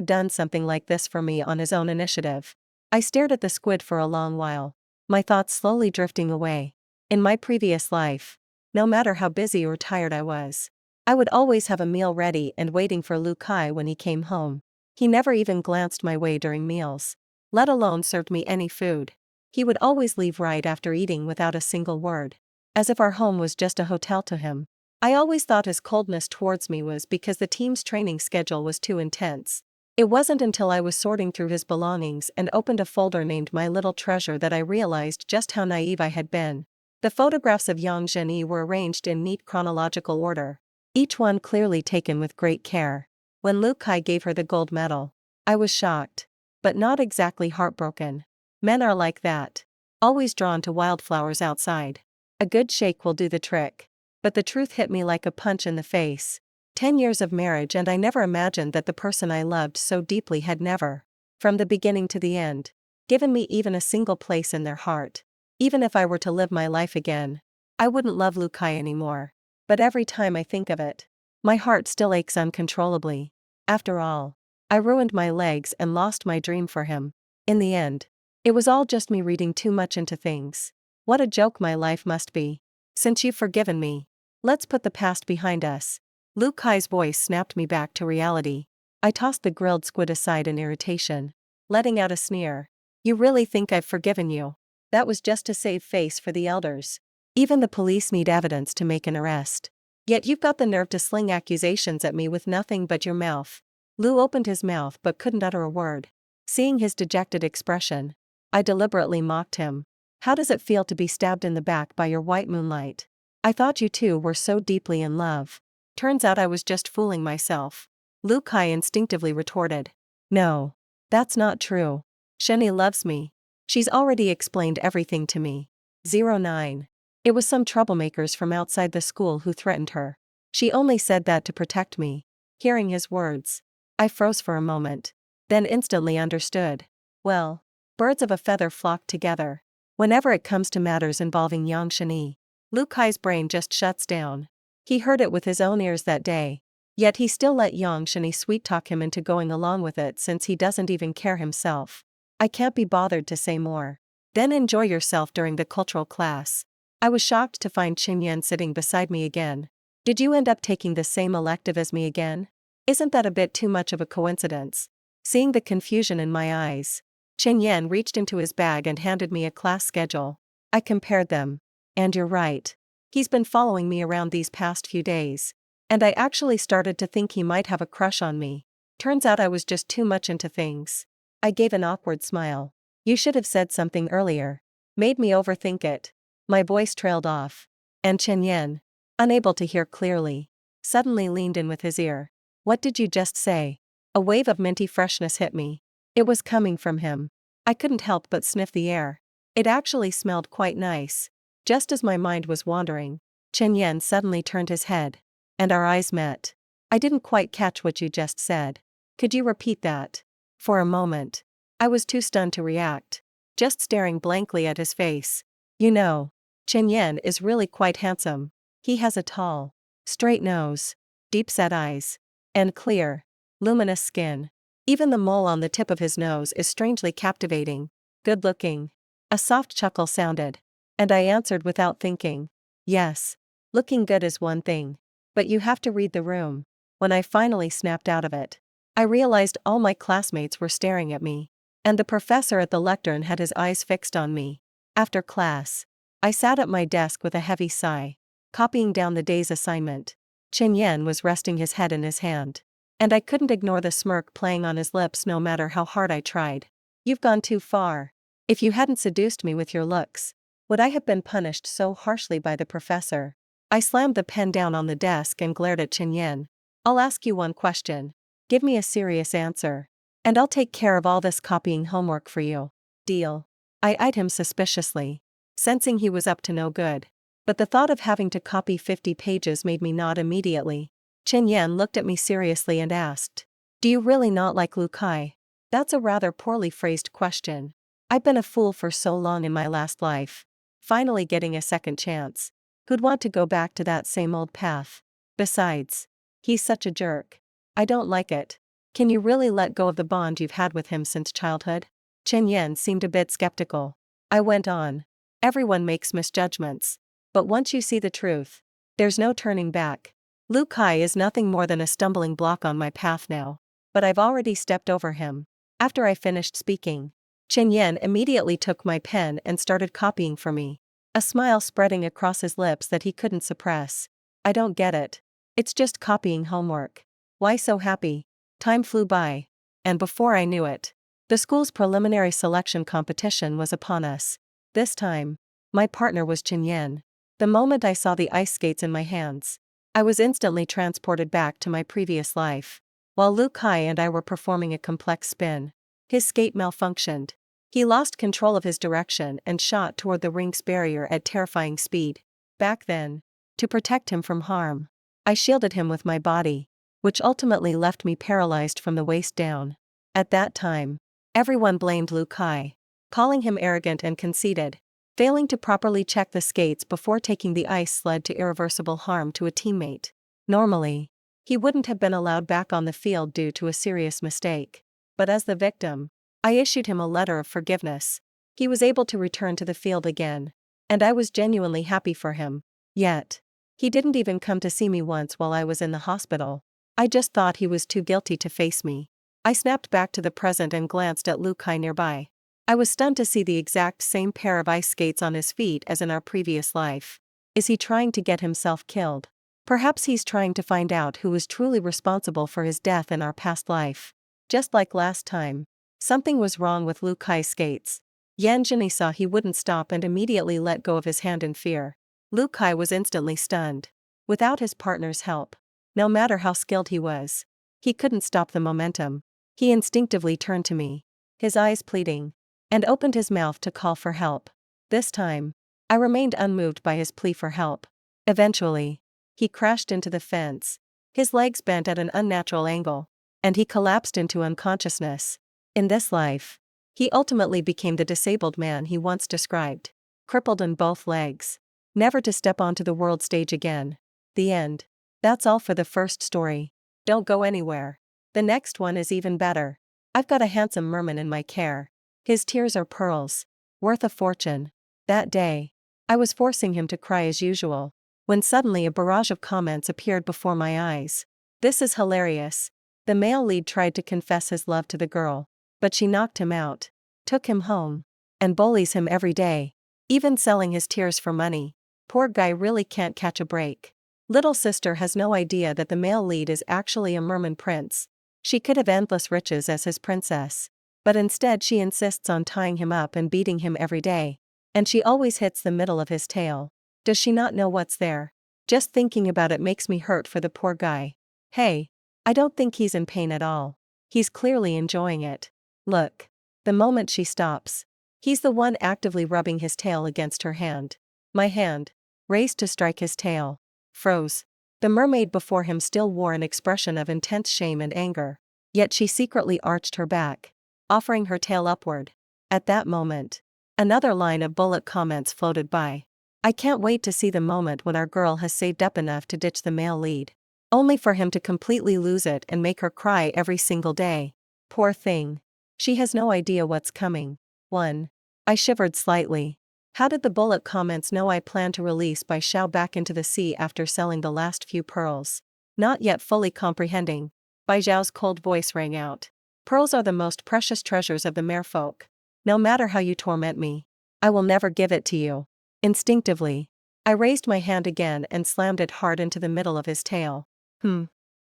done something like this for me on his own initiative. I stared at the squid for a long while, my thoughts slowly drifting away. In my previous life, no matter how busy or tired I was, I would always have a meal ready and waiting for Lu Kai when he came home. He never even glanced my way during meals, let alone served me any food. He would always leave right after eating without a single word, as if our home was just a hotel to him. I always thought his coldness towards me was because the team's training schedule was too intense. It wasn't until I was sorting through his belongings and opened a folder named My Little Treasure that I realized just how naive I had been. The photographs of Yang Zhenyi were arranged in neat chronological order, each one clearly taken with great care. When Lu Kai gave her the gold medal, I was shocked, but not exactly heartbroken. Men are like that, always drawn to wildflowers outside. A good shake will do the trick. But the truth hit me like a punch in the face. 10 years of marriage and I never imagined that the person I loved so deeply had never, from the beginning to the end, given me even a single place in their heart. Even if I were to live my life again, I wouldn't love Lu Kai anymore. But every time I think of it, my heart still aches uncontrollably. After all, I ruined my legs and lost my dream for him. In the end, it was all just me reading too much into things. What a joke my life must be. Since you've forgiven me, let's put the past behind us. Lu Kai's voice snapped me back to reality. I tossed the grilled squid aside in irritation, letting out a sneer. You really think I've forgiven you? That was just to save face for the elders. Even the police need evidence to make an arrest. Yet you've got the nerve to sling accusations at me with nothing but your mouth. Lu opened his mouth but couldn't utter a word. Seeing his dejected expression, I deliberately mocked him. How does it feel to be stabbed in the back by your white moonlight? I thought you two were so deeply in love. Turns out I was just fooling myself. Lu Kai instinctively retorted. No. That's not true. Zhenyi loves me. She's already explained everything to me. 09. It was some troublemakers from outside the school who threatened her. She only said that to protect me. Hearing his words, I froze for a moment, then instantly understood. Well, birds of a feather flock together. Whenever it comes to matters involving Yang Zhenyi, Lu Kai's brain just shuts down. He heard it with his own ears that day. Yet he still let Yang Zhenyi sweet-talk him into going along with it since he doesn't even care himself. I can't be bothered to say more. Then enjoy yourself during the cultural class. I was shocked to find Qin sitting beside me again. Did you end up taking the same elective as me again? Isn't that a bit too much of a coincidence? Seeing the confusion in my eyes, Qin reached into his bag and handed me a class schedule. I compared them. And you're right. He's been following me around these past few days. And I actually started to think he might have a crush on me. Turns out I was just too much into things. I gave an awkward smile. You should have said something earlier. Made me overthink it. My voice trailed off. And Qin, unable to hear clearly, suddenly leaned in with his ear. What did you just say? A wave of minty freshness hit me. It was coming from him. I couldn't help but sniff the air. It actually smelled quite nice. Just as my mind was wandering, Qin suddenly turned his head. And our eyes met. I didn't quite catch what you just said. Could you repeat that? For a moment, I was too stunned to react, just staring blankly at his face. You know, Qin is really quite handsome. He has a tall, straight nose, deep-set eyes, And clear, luminous skin. Even the mole on the tip of his nose is strangely captivating. Good looking. A soft chuckle sounded. And I answered without thinking. Yes. Looking good is one thing. But you have to read the room. When I finally snapped out of it, I realized all my classmates were staring at me. And the professor at the lectern had his eyes fixed on me. After class, I sat at my desk with a heavy sigh, copying down the day's assignment. Chen Yan was resting his head in his hand. And I couldn't ignore the smirk playing on his lips no matter how hard I tried. You've gone too far. If you hadn't seduced me with your looks, would I have been punished so harshly by the professor? I slammed the pen down on the desk and glared at Chen Yan. I'll ask you one question. Give me a serious answer. And I'll take care of all this copying homework for you. Deal. I eyed him suspiciously, sensing he was up to no good. But the thought of having to copy 50 pages made me nod immediately. Chen Yan looked at me seriously and asked, "Do you really not like Lu Kai?" That's a rather poorly phrased question. I've been a fool for so long in my last life. Finally getting a second chance. Who'd want to go back to that same old path? Besides, he's such a jerk. I don't like it. Can you really let go of the bond you've had with him since childhood? Chen Yan seemed a bit skeptical. I went on. Everyone makes misjudgments. But once you see the truth, there's no turning back. Lu Kai is nothing more than a stumbling block on my path now. But I've already stepped over him. After I finished speaking, Chen Yan immediately took my pen and started copying for me, a smile spreading across his lips that he couldn't suppress. I don't get it. It's just copying homework. Why so happy? Time flew by. And before I knew it, the school's preliminary selection competition was upon us. This time, my partner was Chen Yan. The moment I saw the ice skates in my hands, I was instantly transported back to my previous life. While Lu Kai and I were performing a complex spin, his skate malfunctioned. He lost control of his direction and shot toward the ring's barrier at terrifying speed. Back then, to protect him from harm, I shielded him with my body, which ultimately left me paralyzed from the waist down. At that time, everyone blamed Lu Kai, calling him arrogant and conceited, failing to properly check the skates before taking the ice sled to irreversible harm to a teammate. Normally, he wouldn't have been allowed back on the field due to a serious mistake. But as the victim, I issued him a letter of forgiveness. He was able to return to the field again, and I was genuinely happy for him. Yet, he didn't even come to see me once while I was in the hospital. I just thought he was too guilty to face me. I snapped back to the present and glanced at Lu Kai nearby. I was stunned to see the exact same pair of ice skates on his feet as in our previous life. Is he trying to get himself killed? Perhaps he's trying to find out who was truly responsible for his death in our past life. Just like last time, something was wrong with Lu Kai's skates. Yan Zhini saw he wouldn't stop and immediately let go of his hand in fear. Lu Kai was instantly stunned. Without his partner's help, no matter how skilled he was, he couldn't stop the momentum. He instinctively turned to me, his eyes pleading, and opened his mouth to call for help. This time, I remained unmoved by his plea for help. Eventually, he crashed into the fence, his legs bent at an unnatural angle, and he collapsed into unconsciousness. In this life, he ultimately became the disabled man he once described, crippled in both legs, never to step onto the world stage again. The end. That's all for the first story. Don't go anywhere. The next one is even better. I've got a handsome merman in my care. His tears are pearls, worth a fortune. That day, I was forcing him to cry as usual, when suddenly a barrage of comments appeared before my eyes. This is hilarious. The male lead tried to confess his love to the girl, but she knocked him out, took him home, and bullies him every day, even selling his tears for money. Poor guy really can't catch a break. Little sister has no idea that the male lead is actually a merman prince. She could have endless riches as his princess, but instead she insists on tying him up and beating him every day. And she always hits the middle of his tail. Does she not know what's there? Just thinking about it makes me hurt for the poor guy. Hey, I don't think he's in pain at all. He's clearly enjoying it. Look. The moment she stops, he's the one actively rubbing his tail against her hand. My hand, raised to strike his tail, froze. The mermaid before him still wore an expression of intense shame and anger, yet she secretly arched her back, offering her tail upward. At that moment, another line of bullet comments floated by. I can't wait to see the moment when our girl has saved up enough to ditch the male lead. only for him to completely lose it and make her cry every single day. Poor thing. She has no idea what's coming. 1. I shivered slightly. How did the bullet comments know I plan to release Bai Xiao back into the sea after selling the last few pearls? Not yet fully comprehending, Bai Xiao's cold voice rang out. Pearls are the most precious treasures of the merfolk. No matter how you torment me, I will never give it to you. Instinctively, I raised my hand again and slammed it hard into the middle of his tail.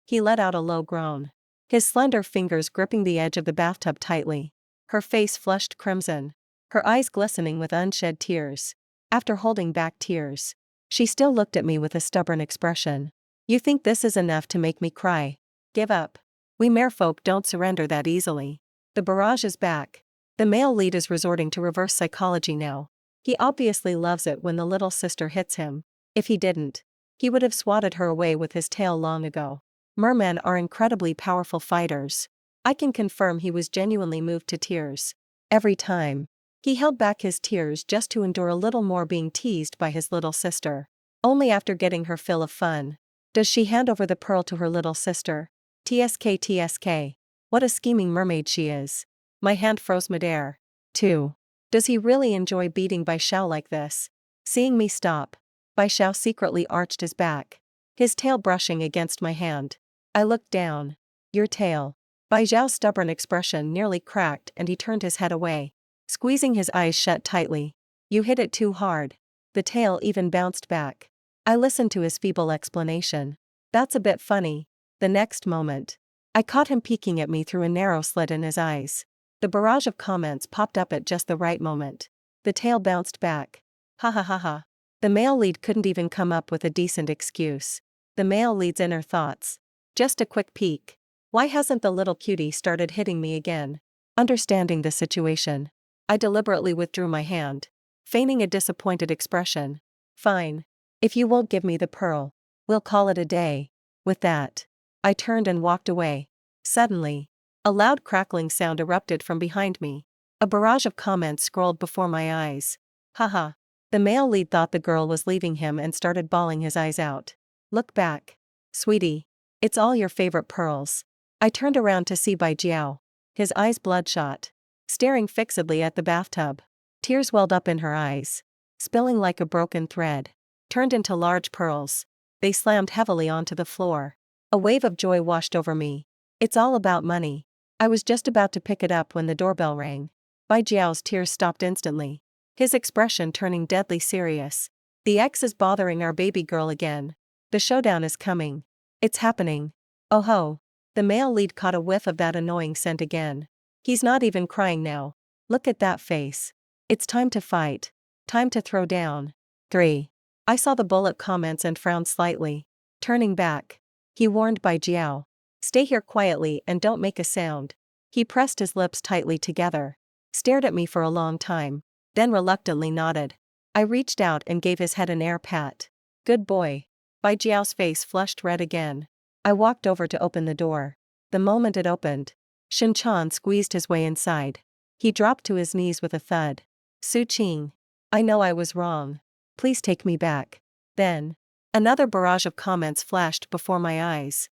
He let out a low groan, his slender fingers gripping the edge of the bathtub tightly. Her face flushed crimson, her eyes glistening with unshed tears. After holding back tears, she still looked at me with a stubborn expression. You think this is enough to make me cry? Give up. We merfolk don't surrender that easily. The barrage is back. The male lead is resorting to reverse psychology now. He obviously loves it when the little sister hits him. If he didn't, he would have swatted her away with his tail long ago. Mermen are incredibly powerful fighters. I can confirm he was genuinely moved to tears. Every time, he held back his tears just to endure a little more being teased by his little sister. Only after getting her fill of fun does she hand over the pearl to her little sister. TSK. What a scheming mermaid she is. My hand froze midair. 2. Does he really enjoy beating Bai Xiao like this? Seeing me stop, Bai Xiao secretly arched his back, his tail brushing against my hand. I looked down. Your tail. Bai Xiao's stubborn expression nearly cracked and he turned his head away, squeezing his eyes shut tightly. You hit it too hard. The tail even bounced back. I listened to his feeble explanation. That's a bit funny. The next moment, I caught him peeking at me through a narrow slit in his eyes. The barrage of comments popped up at just the right moment. The tail bounced back. Ha ha ha ha. The male lead couldn't even come up with a decent excuse. The male lead's inner thoughts. Just a quick peek. Why hasn't the little cutie started hitting me again? Understanding the situation, I deliberately withdrew my hand, feigning a disappointed expression. Fine. If you won't give me the pearl, we'll call it a day. With that, I turned and walked away. Suddenly, a loud crackling sound erupted from behind me. A barrage of comments scrolled before my eyes. Haha. The male lead thought the girl was leaving him and started bawling his eyes out. Look back. Sweetie. It's all your favorite pearls. I turned around to see Bai Jiao, his eyes bloodshot, staring fixedly at the bathtub. Tears welled up in her eyes, spilling like a broken thread, turned into large pearls. They slammed heavily onto the floor. A wave of joy washed over me. It's all about money. I was just about to pick it up when the doorbell rang. Bai Jiao's tears stopped instantly, his expression turning deadly serious. The ex is bothering our baby girl again. The showdown is coming. It's happening. Oh ho. The male lead caught a whiff of that annoying scent again. He's not even crying now. Look at that face. It's time to fight. Time to throw down. 3. I saw the bullet comments and frowned slightly. Turning back, he warned Bai Jiao. Stay here quietly and don't make a sound. He pressed his lips tightly together, stared at me for a long time, then reluctantly nodded. I reached out and gave his head an air pat. Good boy. Bai Jiao's face flushed red again. I walked over to open the door. The moment it opened, Shin Chan squeezed his way inside. He dropped to his knees with a thud. Su Qing. I know I was wrong. Please take me back. Then, another barrage of comments flashed before my eyes.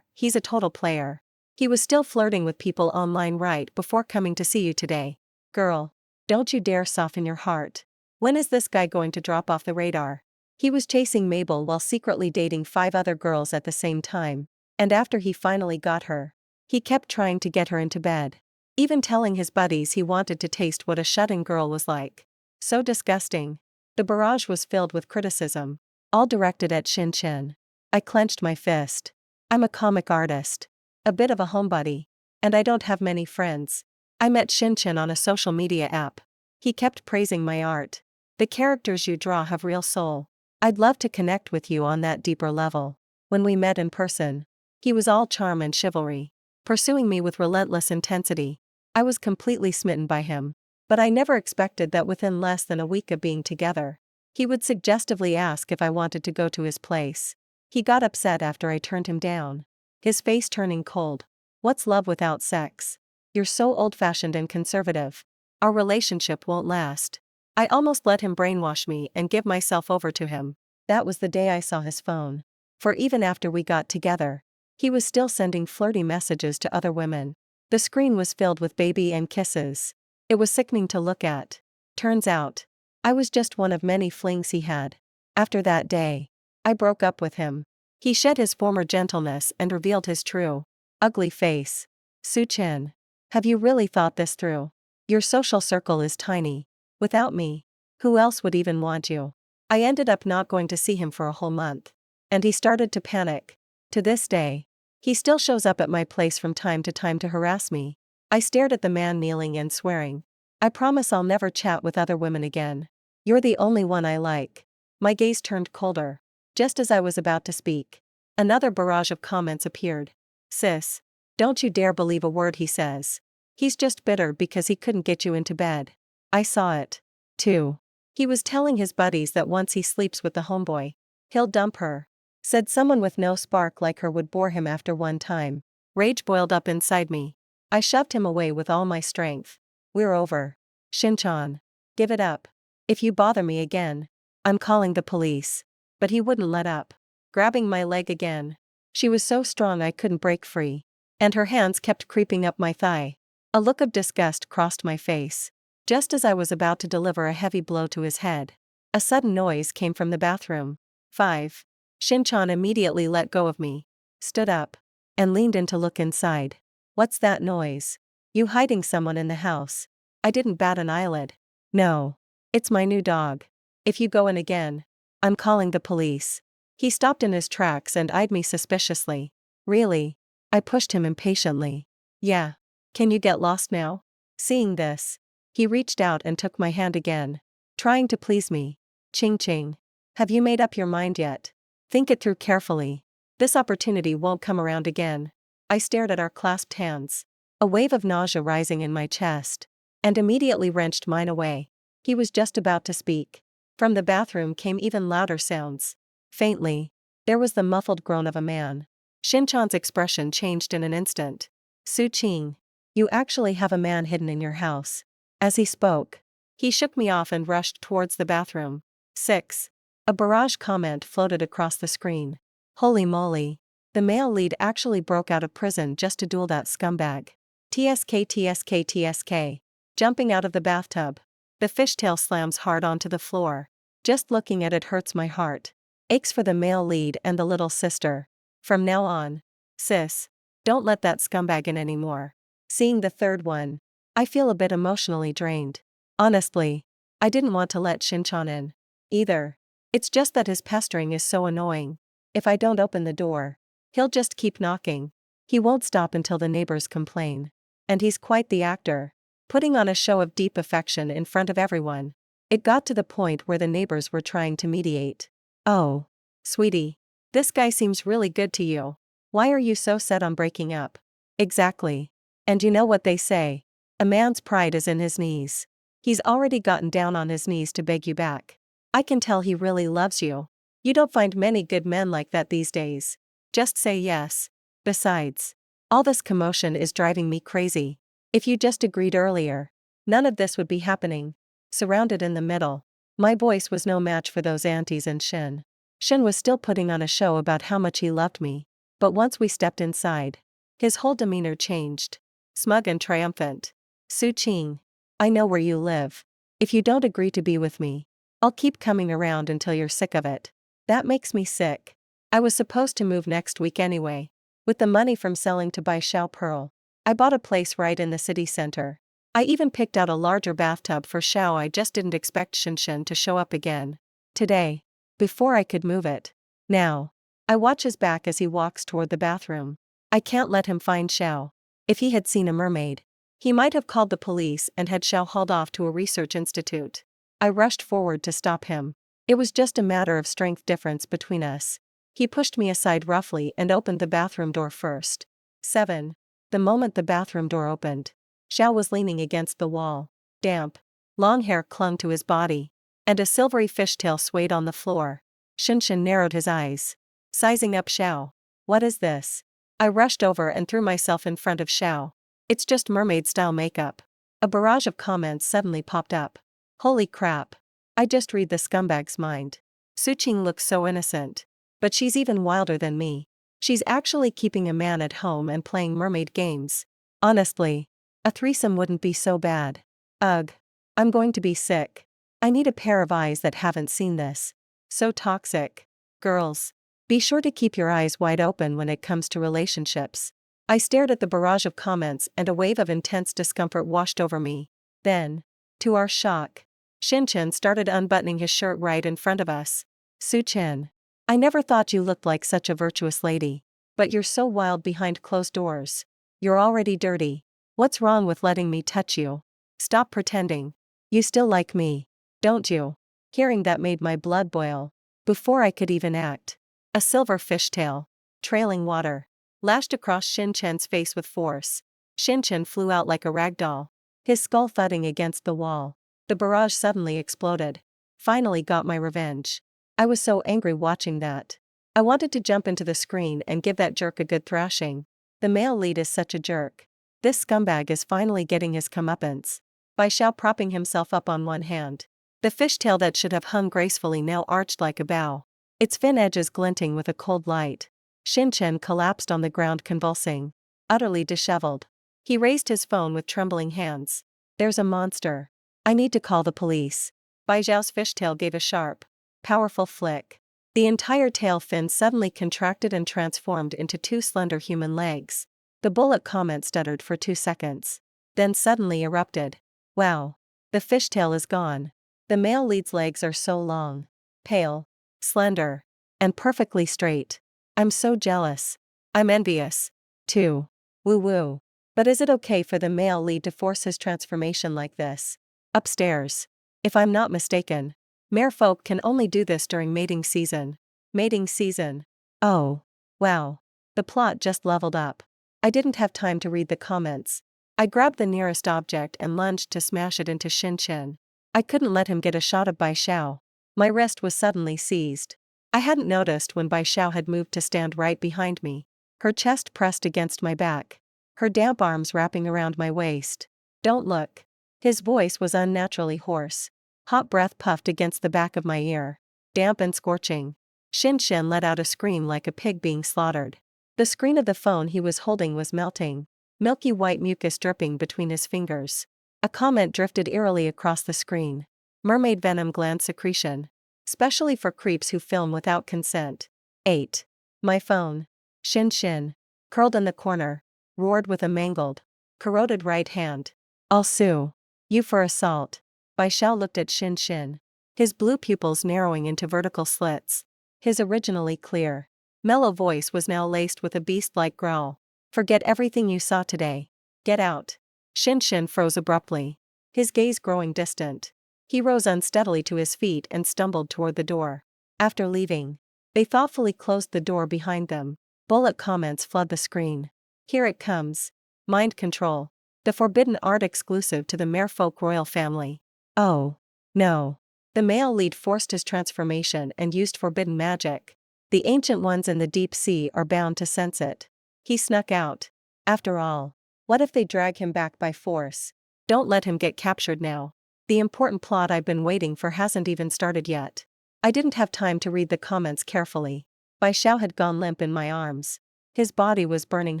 He's a total player. He was still flirting with people online right before coming to see you today. Girl, don't you dare soften your heart. When is this guy going to drop off the radar? He was chasing Mabel while secretly dating 5 other girls at the same time, and after he finally got her, he kept trying to get her into bed. Even telling his buddies he wanted to taste what a shut-in girl was like. So disgusting. The barrage was filled with criticism, all directed at Shin Chen. I clenched my fist. I'm a comic artist, a bit of a homebody, and I don't have many friends. I met Shin Chen on a social media app. He kept praising my art. The characters you draw have real soul. I'd love to connect with you on that deeper level. When we met in person, he was all charm and chivalry, pursuing me with relentless intensity. I was completely smitten by him. But I never expected that within less than a week of being together, he would suggestively ask if I wanted to go to his place. He got upset after I turned him down, his face turning cold. What's love without sex? You're so old-fashioned and conservative. Our relationship won't last. I almost let him brainwash me and give myself over to him. That was the day I saw his phone. For even after we got together, he was still sending flirty messages to other women. The screen was filled with baby and kisses. It was sickening to look at. Turns out, I was just one of many flings he had. After that day, I broke up with him. He shed his former gentleness and revealed his true, ugly face. Soo-chin, have you really thought this through? Your social circle is tiny. Without me, who else would even want you? I ended up not going to see him for a whole month. And he started to panic. To this day, he still shows up at my place from time to harass me. I stared at the man kneeling and swearing. I promise I'll never chat with other women again. You're the only one I like. My gaze turned colder. Just as I was about to speak, another barrage of comments appeared. Sis, don't you dare believe a word he says. He's just bitter because he couldn't get you into bed. I saw it, too. He was telling his buddies that once he sleeps with the homeboy, he'll dump her. Said someone with no spark like her would bore him after one time. Rage boiled up inside me. I shoved him away with all my strength. We're over. Shin-chan. Give it up. If you bother me again, I'm calling the police. But he wouldn't let up. Grabbing my leg again. She was so strong I couldn't break free. And her hands kept creeping up my thigh. A look of disgust crossed my face. Just as I was about to deliver a heavy blow to his head, a sudden noise came from the bathroom. 5. Shin-chan immediately let go of me, stood up, and leaned in to look inside. What's that noise? You hiding someone in the house? I didn't bat an eyelid. No. It's my new dog. If you go in again, I'm calling the police. He stopped in his tracks and eyed me suspiciously. Really? I pushed him impatiently. Yeah. Can you get lost now? Seeing this, he reached out and took my hand again, trying to please me. Ching-ching. Have you made up your mind yet? Think it through carefully. This opportunity won't come around again. I stared at our clasped hands, a wave of nausea rising in my chest, and immediately wrenched mine away. He was just about to speak. From the bathroom came even louder sounds. Faintly, there was the muffled groan of a man. Shin-chan's expression changed in an instant. Soo-ching, you actually have a man hidden in your house. As he spoke, he shook me off and rushed towards the bathroom. 6. A barrage comment floated across the screen. Holy moly. The male lead actually broke out of prison just to duel that scumbag. TSK. Jumping out of the bathtub. The fishtail slams hard onto the floor. Just looking at it hurts my heart. Aches for the male lead and the little sister. From now on, sis, don't let that scumbag in anymore. Seeing the third one, I feel a bit emotionally drained. Honestly, I didn't want to let Shin-chan in either. It's just that his pestering is so annoying. If I don't open the door, he'll just keep knocking. He won't stop until the neighbors complain. And he's quite the actor, putting on a show of deep affection in front of everyone. It got to the point where the neighbors were trying to mediate. Oh, sweetie, this guy seems really good to you. Why are you so set on breaking up? Exactly. And you know what they say, a man's pride is in his knees. He's already gotten down on his knees to beg you back. I can tell he really loves you. You don't find many good men like that these days. Just say yes. Besides, all this commotion is driving me crazy. If you just agreed earlier, none of this would be happening. Surrounded in the middle, my voice was no match for those aunties and Shin. Shin was still putting on a show about how much he loved me. But once we stepped inside, his whole demeanor changed. Smug and triumphant. Soo-ching, I know where you live. If you don't agree to be with me, I'll keep coming around until you're sick of it. That makes me sick. I was supposed to move next week anyway. With the money from selling to buy Xiao Pearl, I bought a place right in the city center. I even picked out a larger bathtub for Xiao. I just didn't expect Shin to show up again today, before I could move it. Now, I watch his back as he walks toward the bathroom. I can't let him find Xiao. If he had seen a mermaid, he might have called the police and had Xiao hauled off to a research institute. I rushed forward to stop him. It was just a matter of strength difference between us. He pushed me aside roughly and opened the bathroom door first. 7. The moment the bathroom door opened, Xiao was leaning against the wall. Damp, long hair clung to his body, and a silvery fishtail swayed on the floor. Shin narrowed his eyes, sizing up Xiao. What is this? I rushed over and threw myself in front of Xiao. It's just mermaid-style makeup. A barrage of comments suddenly popped up. Holy crap. I just read the scumbag's mind. Soo-ching looks so innocent. But she's even wilder than me. She's actually keeping a man at home and playing mermaid games. Honestly, a threesome wouldn't be so bad. Ugh. I'm going to be sick. I need a pair of eyes that haven't seen this. So toxic. Girls, be sure to keep your eyes wide open when it comes to relationships. I stared at the barrage of comments and a wave of intense discomfort washed over me. Then, to our shock, Shinchin started unbuttoning his shirt right in front of us. Su-chin, I never thought you looked like such a virtuous lady. But you're so wild behind closed doors. You're already dirty. What's wrong with letting me touch you? Stop pretending. You still like me, don't you? Hearing that made my blood boil. Before I could even act, a silver fishtail, trailing water, lashed across Shinchen's face with force. Shinchin flew out like a rag doll, his skull thudding against the wall. The barrage suddenly exploded. Finally got my revenge. I was so angry watching that. I wanted to jump into the screen and give that jerk a good thrashing. The male lead is such a jerk. This scumbag is finally getting his comeuppance. Bai Xiao propping himself up on one hand. The fishtail that should have hung gracefully now arched like a bow, its fin edges glinting with a cold light. Shinchin collapsed on the ground convulsing, utterly disheveled. He raised his phone with trembling hands. There's a monster. I need to call the police. Bai Xiao's fishtail gave a sharp, powerful flick. The entire tail fin suddenly contracted and transformed into two slender human legs. The bullet comment stuttered for 2 seconds, then suddenly erupted. Wow. The fishtail is gone. The male lead's legs are so long, pale, slender, and perfectly straight. I'm so jealous. I'm envious, too. Woo woo. But is it okay for the male lead to force his transformation like this? Upstairs. If I'm not mistaken, merfolk can only do this during mating season. Mating season. Oh. Wow. The plot just leveled up. I didn't have time to read the comments. I grabbed the nearest object and lunged to smash it into Shinchin. I couldn't let him get a shot of Bai Xiao. My wrist was suddenly seized. I hadn't noticed when Bai Xiao had moved to stand right behind me. Her chest pressed against my back, her damp arms wrapping around my waist. Don't look. His voice was unnaturally hoarse. Hot breath puffed against the back of my ear, damp and scorching. Shinchin let out a scream like a pig being slaughtered. The screen of the phone he was holding was melting, milky white mucus dripping between his fingers. A comment drifted eerily across the screen. Mermaid venom gland secretion. Specially for creeps who film without consent. 8. My phone. Shinchin, curled in the corner, roared with a mangled, corroded right hand. I'll sue you for assault. Bai Xiao looked at Shinchin, his blue pupils narrowing into vertical slits. His originally clear, mellow voice was now laced with a beast-like growl. Forget everything you saw today. Get out. Shinchin froze abruptly, his gaze growing distant. He rose unsteadily to his feet and stumbled toward the door. After leaving, they thoughtfully closed the door behind them. Bullet comments flood the screen. Here it comes. Mind control. The forbidden art exclusive to the merfolk royal family. Oh. No. The male lead forced his transformation and used forbidden magic. The ancient ones in the deep sea are bound to sense it. He snuck out. After all, what if they drag him back by force? Don't let him get captured now. The important plot I've been waiting for hasn't even started yet. I didn't have time to read the comments carefully. Bai Xiao had gone limp in my arms. His body was burning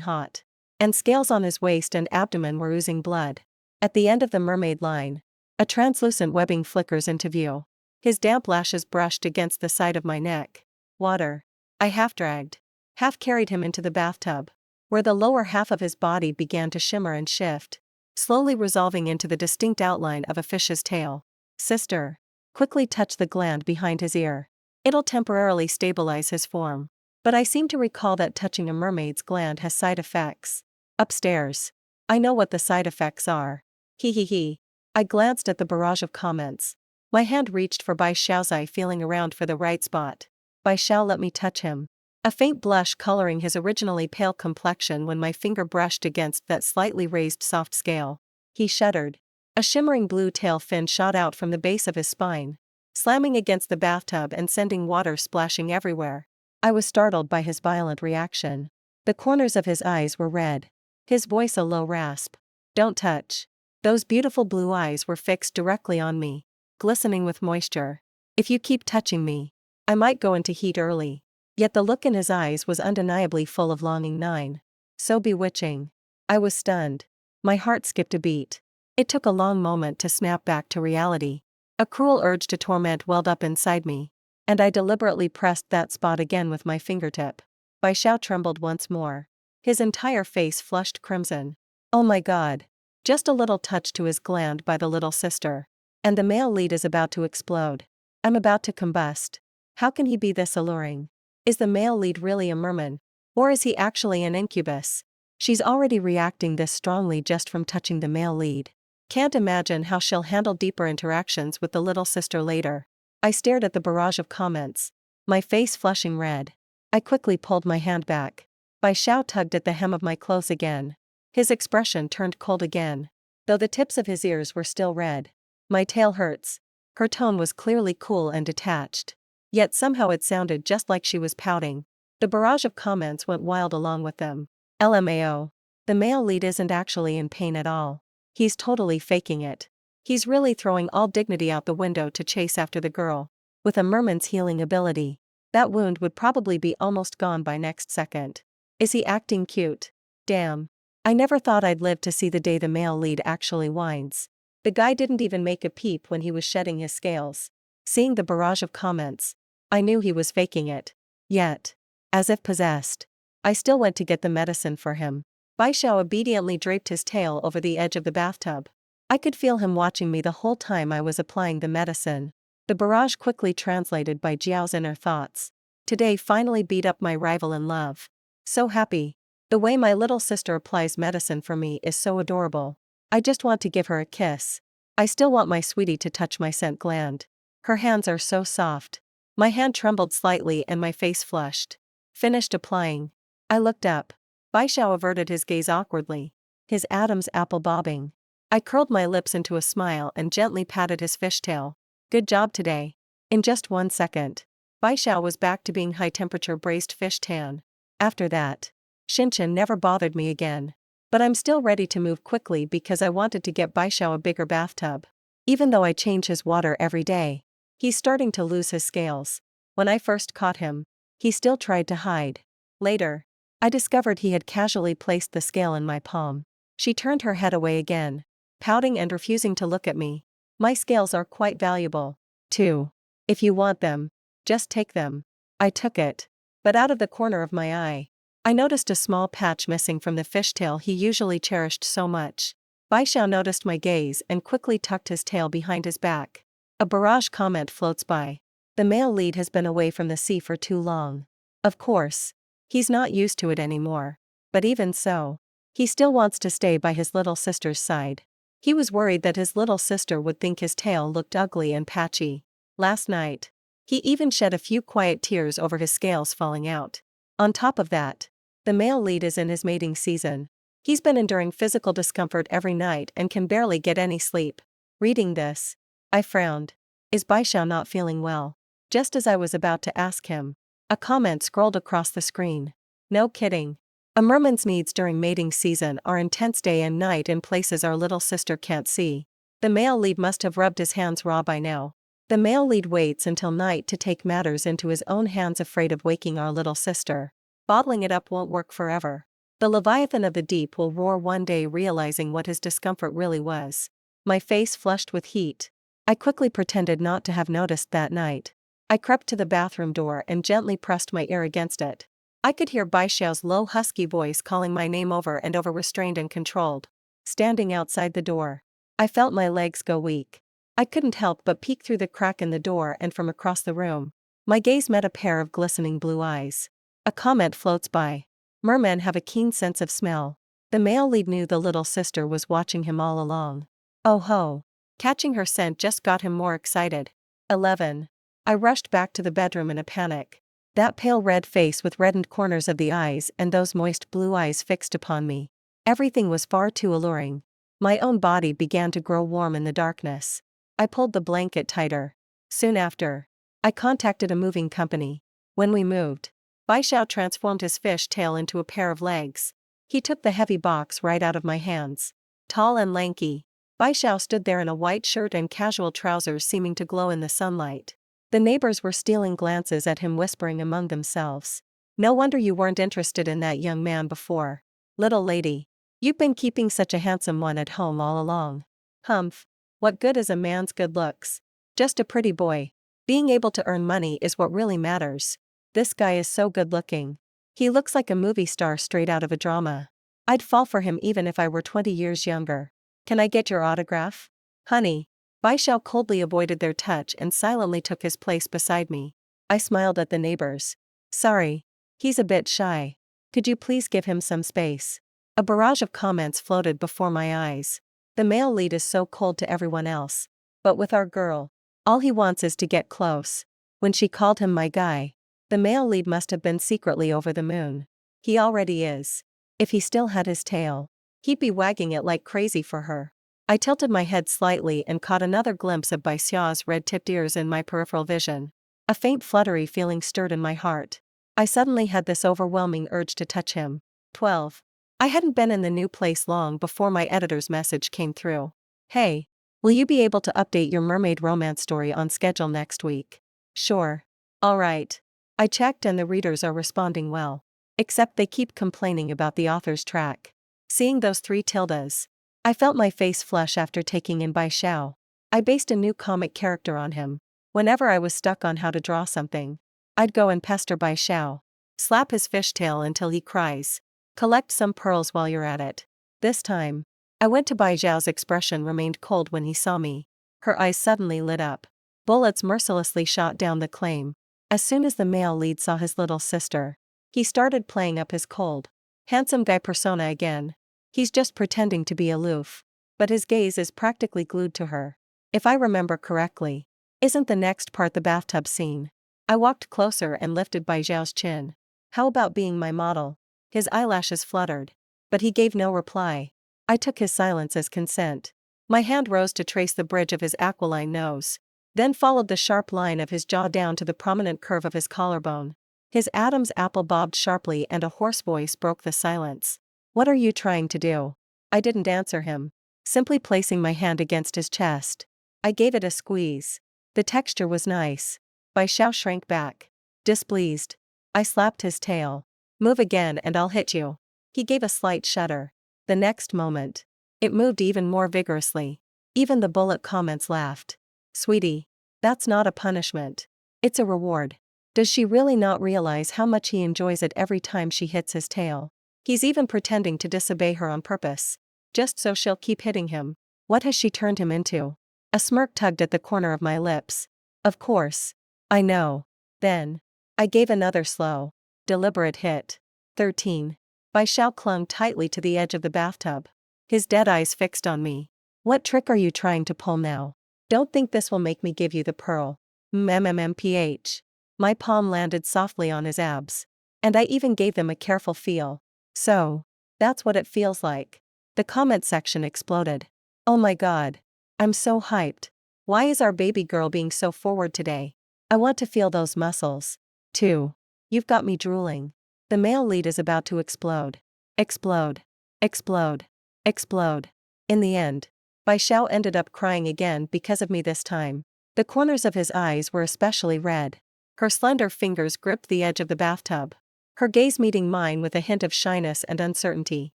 hot, and scales on his waist and abdomen were oozing blood. At the end of the mermaid line, a translucent webbing flickers into view. His damp lashes brushed against the side of my neck. Water. I half-dragged, half-carried him into the bathtub, where the lower half of his body began to shimmer and shift, slowly resolving into the distinct outline of a fish's tail. Sister, quickly touch the gland behind his ear. It'll temporarily stabilize his form. But I seem to recall that touching a mermaid's gland has side effects. Upstairs. I know what the side effects are. He he he. I glanced at the barrage of comments. My hand reached for Bai Xiao's eye, feeling around for the right spot. Bai Xiao let me touch him. A faint blush coloring his originally pale complexion when my finger brushed against that slightly raised soft scale. He shuddered. A shimmering blue tail fin shot out from the base of his spine, slamming against the bathtub and sending water splashing everywhere. I was startled by his violent reaction. The corners of his eyes were red. His voice a low rasp. Don't touch. Those beautiful blue eyes were fixed directly on me, glistening with moisture. If you keep touching me, I might go into heat early. Yet the look in his eyes was undeniably full of longing. 9. So bewitching. I was stunned. My heart skipped a beat. It took a long moment to snap back to reality. A cruel urge to torment welled up inside me, and I deliberately pressed that spot again with my fingertip. Bai Xiao trembled once more. His entire face flushed crimson. Oh my god. Just a little touch to his gland by the little sister. And the male lead is about to explode. I'm about to combust. How can he be this alluring? Is the male lead really a merman? Or is he actually an incubus? She's already reacting this strongly just from touching the male lead. Can't imagine how she'll handle deeper interactions with the little sister later. I stared at the barrage of comments, my face flushing red. I quickly pulled my hand back. Bai Xiao tugged at the hem of my clothes again. His expression turned cold again, though the tips of his ears were still red. My tail hurts. Her tone was clearly cool and detached. Yet somehow it sounded just like she was pouting. The barrage of comments went wild along with them. LMAO. The male lead isn't actually in pain at all. He's totally faking it. He's really throwing all dignity out the window to chase after the girl. With a merman's healing ability, that wound would probably be almost gone by next second. Is he acting cute? Damn. I never thought I'd live to see the day the male lead actually whines. The guy didn't even make a peep when he was shedding his scales. Seeing the barrage of comments, I knew he was faking it. Yet, as if possessed, I still went to get the medicine for him. Bai Xiao obediently draped his tail over the edge of the bathtub. I could feel him watching me the whole time I was applying the medicine. The barrage quickly translated Bai Jiao's inner thoughts. Today finally beat up my rival in love. So happy. The way my little sister applies medicine for me is so adorable. I just want to give her a kiss. I still want my sweetie to touch my scent gland. Her hands are so soft. My hand trembled slightly and my face flushed. Finished applying. I looked up. Bai Xiao averted his gaze awkwardly, his Adam's apple bobbing. I curled my lips into a smile and gently patted his fishtail. Good job today. In just 1 second, Bai Xiao was back to being high-temperature braised fish tan. After that, Shinchan never bothered me again. But I'm still ready to move quickly because I wanted to get Bai Xiao a bigger bathtub. Even though I change his water every day, he's starting to lose his scales. When I first caught him, he still tried to hide. Later, I discovered he had casually placed the scale in my palm. She turned her head away again, pouting and refusing to look at me. My scales are quite valuable, too. If you want them, just take them. I took it. But out of the corner of my eye, I noticed a small patch missing from the fishtail he usually cherished so much. Bai Xiao noticed my gaze and quickly tucked his tail behind his back. A barrage comment floats by. The male lead has been away from the sea for too long. Of course, he's not used to it anymore. But even so, he still wants to stay by his little sister's side. He was worried that his little sister would think his tail looked ugly and patchy. Last night, he even shed a few quiet tears over his scales falling out. On top of that, the male lead is in his mating season. He's been enduring physical discomfort every night and can barely get any sleep. Reading this, I frowned. Is Bai Xiao not feeling well? Just as I was about to ask him, a comment scrolled across the screen. No kidding. A merman's needs during mating season are intense day and night in places our little sister can't see. The male lead must have rubbed his hands raw by now. The male lead waits until night to take matters into his own hands, afraid of waking our little sister. Bottling it up won't work forever. The Leviathan of the deep will roar one day, realizing what his discomfort really was. My face flushed with heat. I quickly pretended not to have noticed that night. I crept to the bathroom door and gently pressed my ear against it. I could hear Bai Xiao's low husky voice calling my name over and over, restrained and controlled. Standing outside the door, I felt my legs go weak. I couldn't help but peek through the crack in the door, and from across the room, my gaze met a pair of glistening blue eyes. A comment floats by. Mermen have a keen sense of smell. The male lead knew the little sister was watching him all along. Oh ho! Catching her scent just got him more excited. 11. I rushed back to the bedroom in a panic. That pale red face with reddened corners of the eyes and those moist blue eyes fixed upon me. Everything was far too alluring. My own body began to grow warm in the darkness. I pulled the blanket tighter. Soon after, I contacted a moving company. When we moved, Bai Xiao transformed his fish tail into a pair of legs. He took the heavy box right out of my hands. Tall and lanky, Bai Xiao stood there in a white shirt and casual trousers, seeming to glow in the sunlight. The neighbors were stealing glances at him, whispering among themselves. No wonder you weren't interested in that young man before. Little lady. You've been keeping such a handsome one at home all along. Humph. What good is a man's good looks? Just a pretty boy. Being able to earn money is what really matters. This guy is so good looking. He looks like a movie star straight out of a drama. I'd fall for him even if I were 20 years younger. Can I get your autograph? Honey. Bai Xiao coldly avoided their touch and silently took his place beside me. I smiled at the neighbors. Sorry. He's a bit shy. Could you please give him some space? A barrage of comments floated before my eyes. The male lead is so cold to everyone else. But with our girl, all he wants is to get close. When she called him my guy, the male lead must have been secretly over the moon. He already is. If he still had his tail, he'd be wagging it like crazy for her. I tilted my head slightly and caught another glimpse of Bai Xiao's red-tipped ears in my peripheral vision. A faint fluttery feeling stirred in my heart. I suddenly had this overwhelming urge to touch him. 12. I hadn't been in the new place long before my editor's message came through. Hey, will you be able to update your mermaid romance story on schedule next week? Sure. Alright. I checked and the readers are responding well. Except they keep complaining about the author's track. Seeing those 3 tildes, I felt my face flush after taking in Bai Xiao. I based a new comic character on him. Whenever I was stuck on how to draw something, I'd go and pester Bai Xiao. Slap his fishtail until he cries. Collect some pearls while you're at it. This time, I went to Bai Xiao's expression remained cold when he saw me. Her eyes suddenly lit up. Bullets mercilessly shot down the claim. As soon as the male lead saw his little sister, he started playing up his cold, handsome guy persona again. He's just pretending to be aloof. But his gaze is practically glued to her. If I remember correctly, isn't the next part the bathtub scene? I walked closer and lifted Bai Xiao's chin. How about being my model? His eyelashes fluttered. But he gave no reply. I took his silence as consent. My hand rose to trace the bridge of his aquiline nose, then followed the sharp line of his jaw down to the prominent curve of his collarbone. His Adam's apple bobbed sharply and a hoarse voice broke the silence. What are you trying to do? I didn't answer him, simply placing my hand against his chest. I gave it a squeeze. The texture was nice. Bai Xiao shrank back. Displeased. I slapped his tail. Move again and I'll hit you. He gave a slight shudder. The next moment, it moved even more vigorously. Even the bullet comments laughed. Sweetie, that's not a punishment. It's a reward. Does she really not realize how much he enjoys it every time she hits his tail? He's even pretending to disobey her on purpose, just so she'll keep hitting him. What has she turned him into? A smirk tugged at the corner of my lips. Of course. I know. Then, I gave another slow, deliberate hit. 13. Bai Xiao clung tightly to the edge of the bathtub. His dead eyes fixed on me. What trick are you trying to pull now? Don't think this will make me give you the pearl. MMMPH. My palm landed softly on his abs. And I even gave them a careful feel. So, that's what it feels like. The comment section exploded. Oh my god. I'm so hyped. Why is our baby girl being so forward today? I want to feel those muscles. 2. You've got me drooling. The male lead is about to explode. Explode. Explode. Explode. In the end, Bai Xiao ended up crying again because of me this time. The corners of his eyes were especially red. Her slender fingers gripped the edge of the bathtub, her gaze meeting mine with a hint of shyness and uncertainty.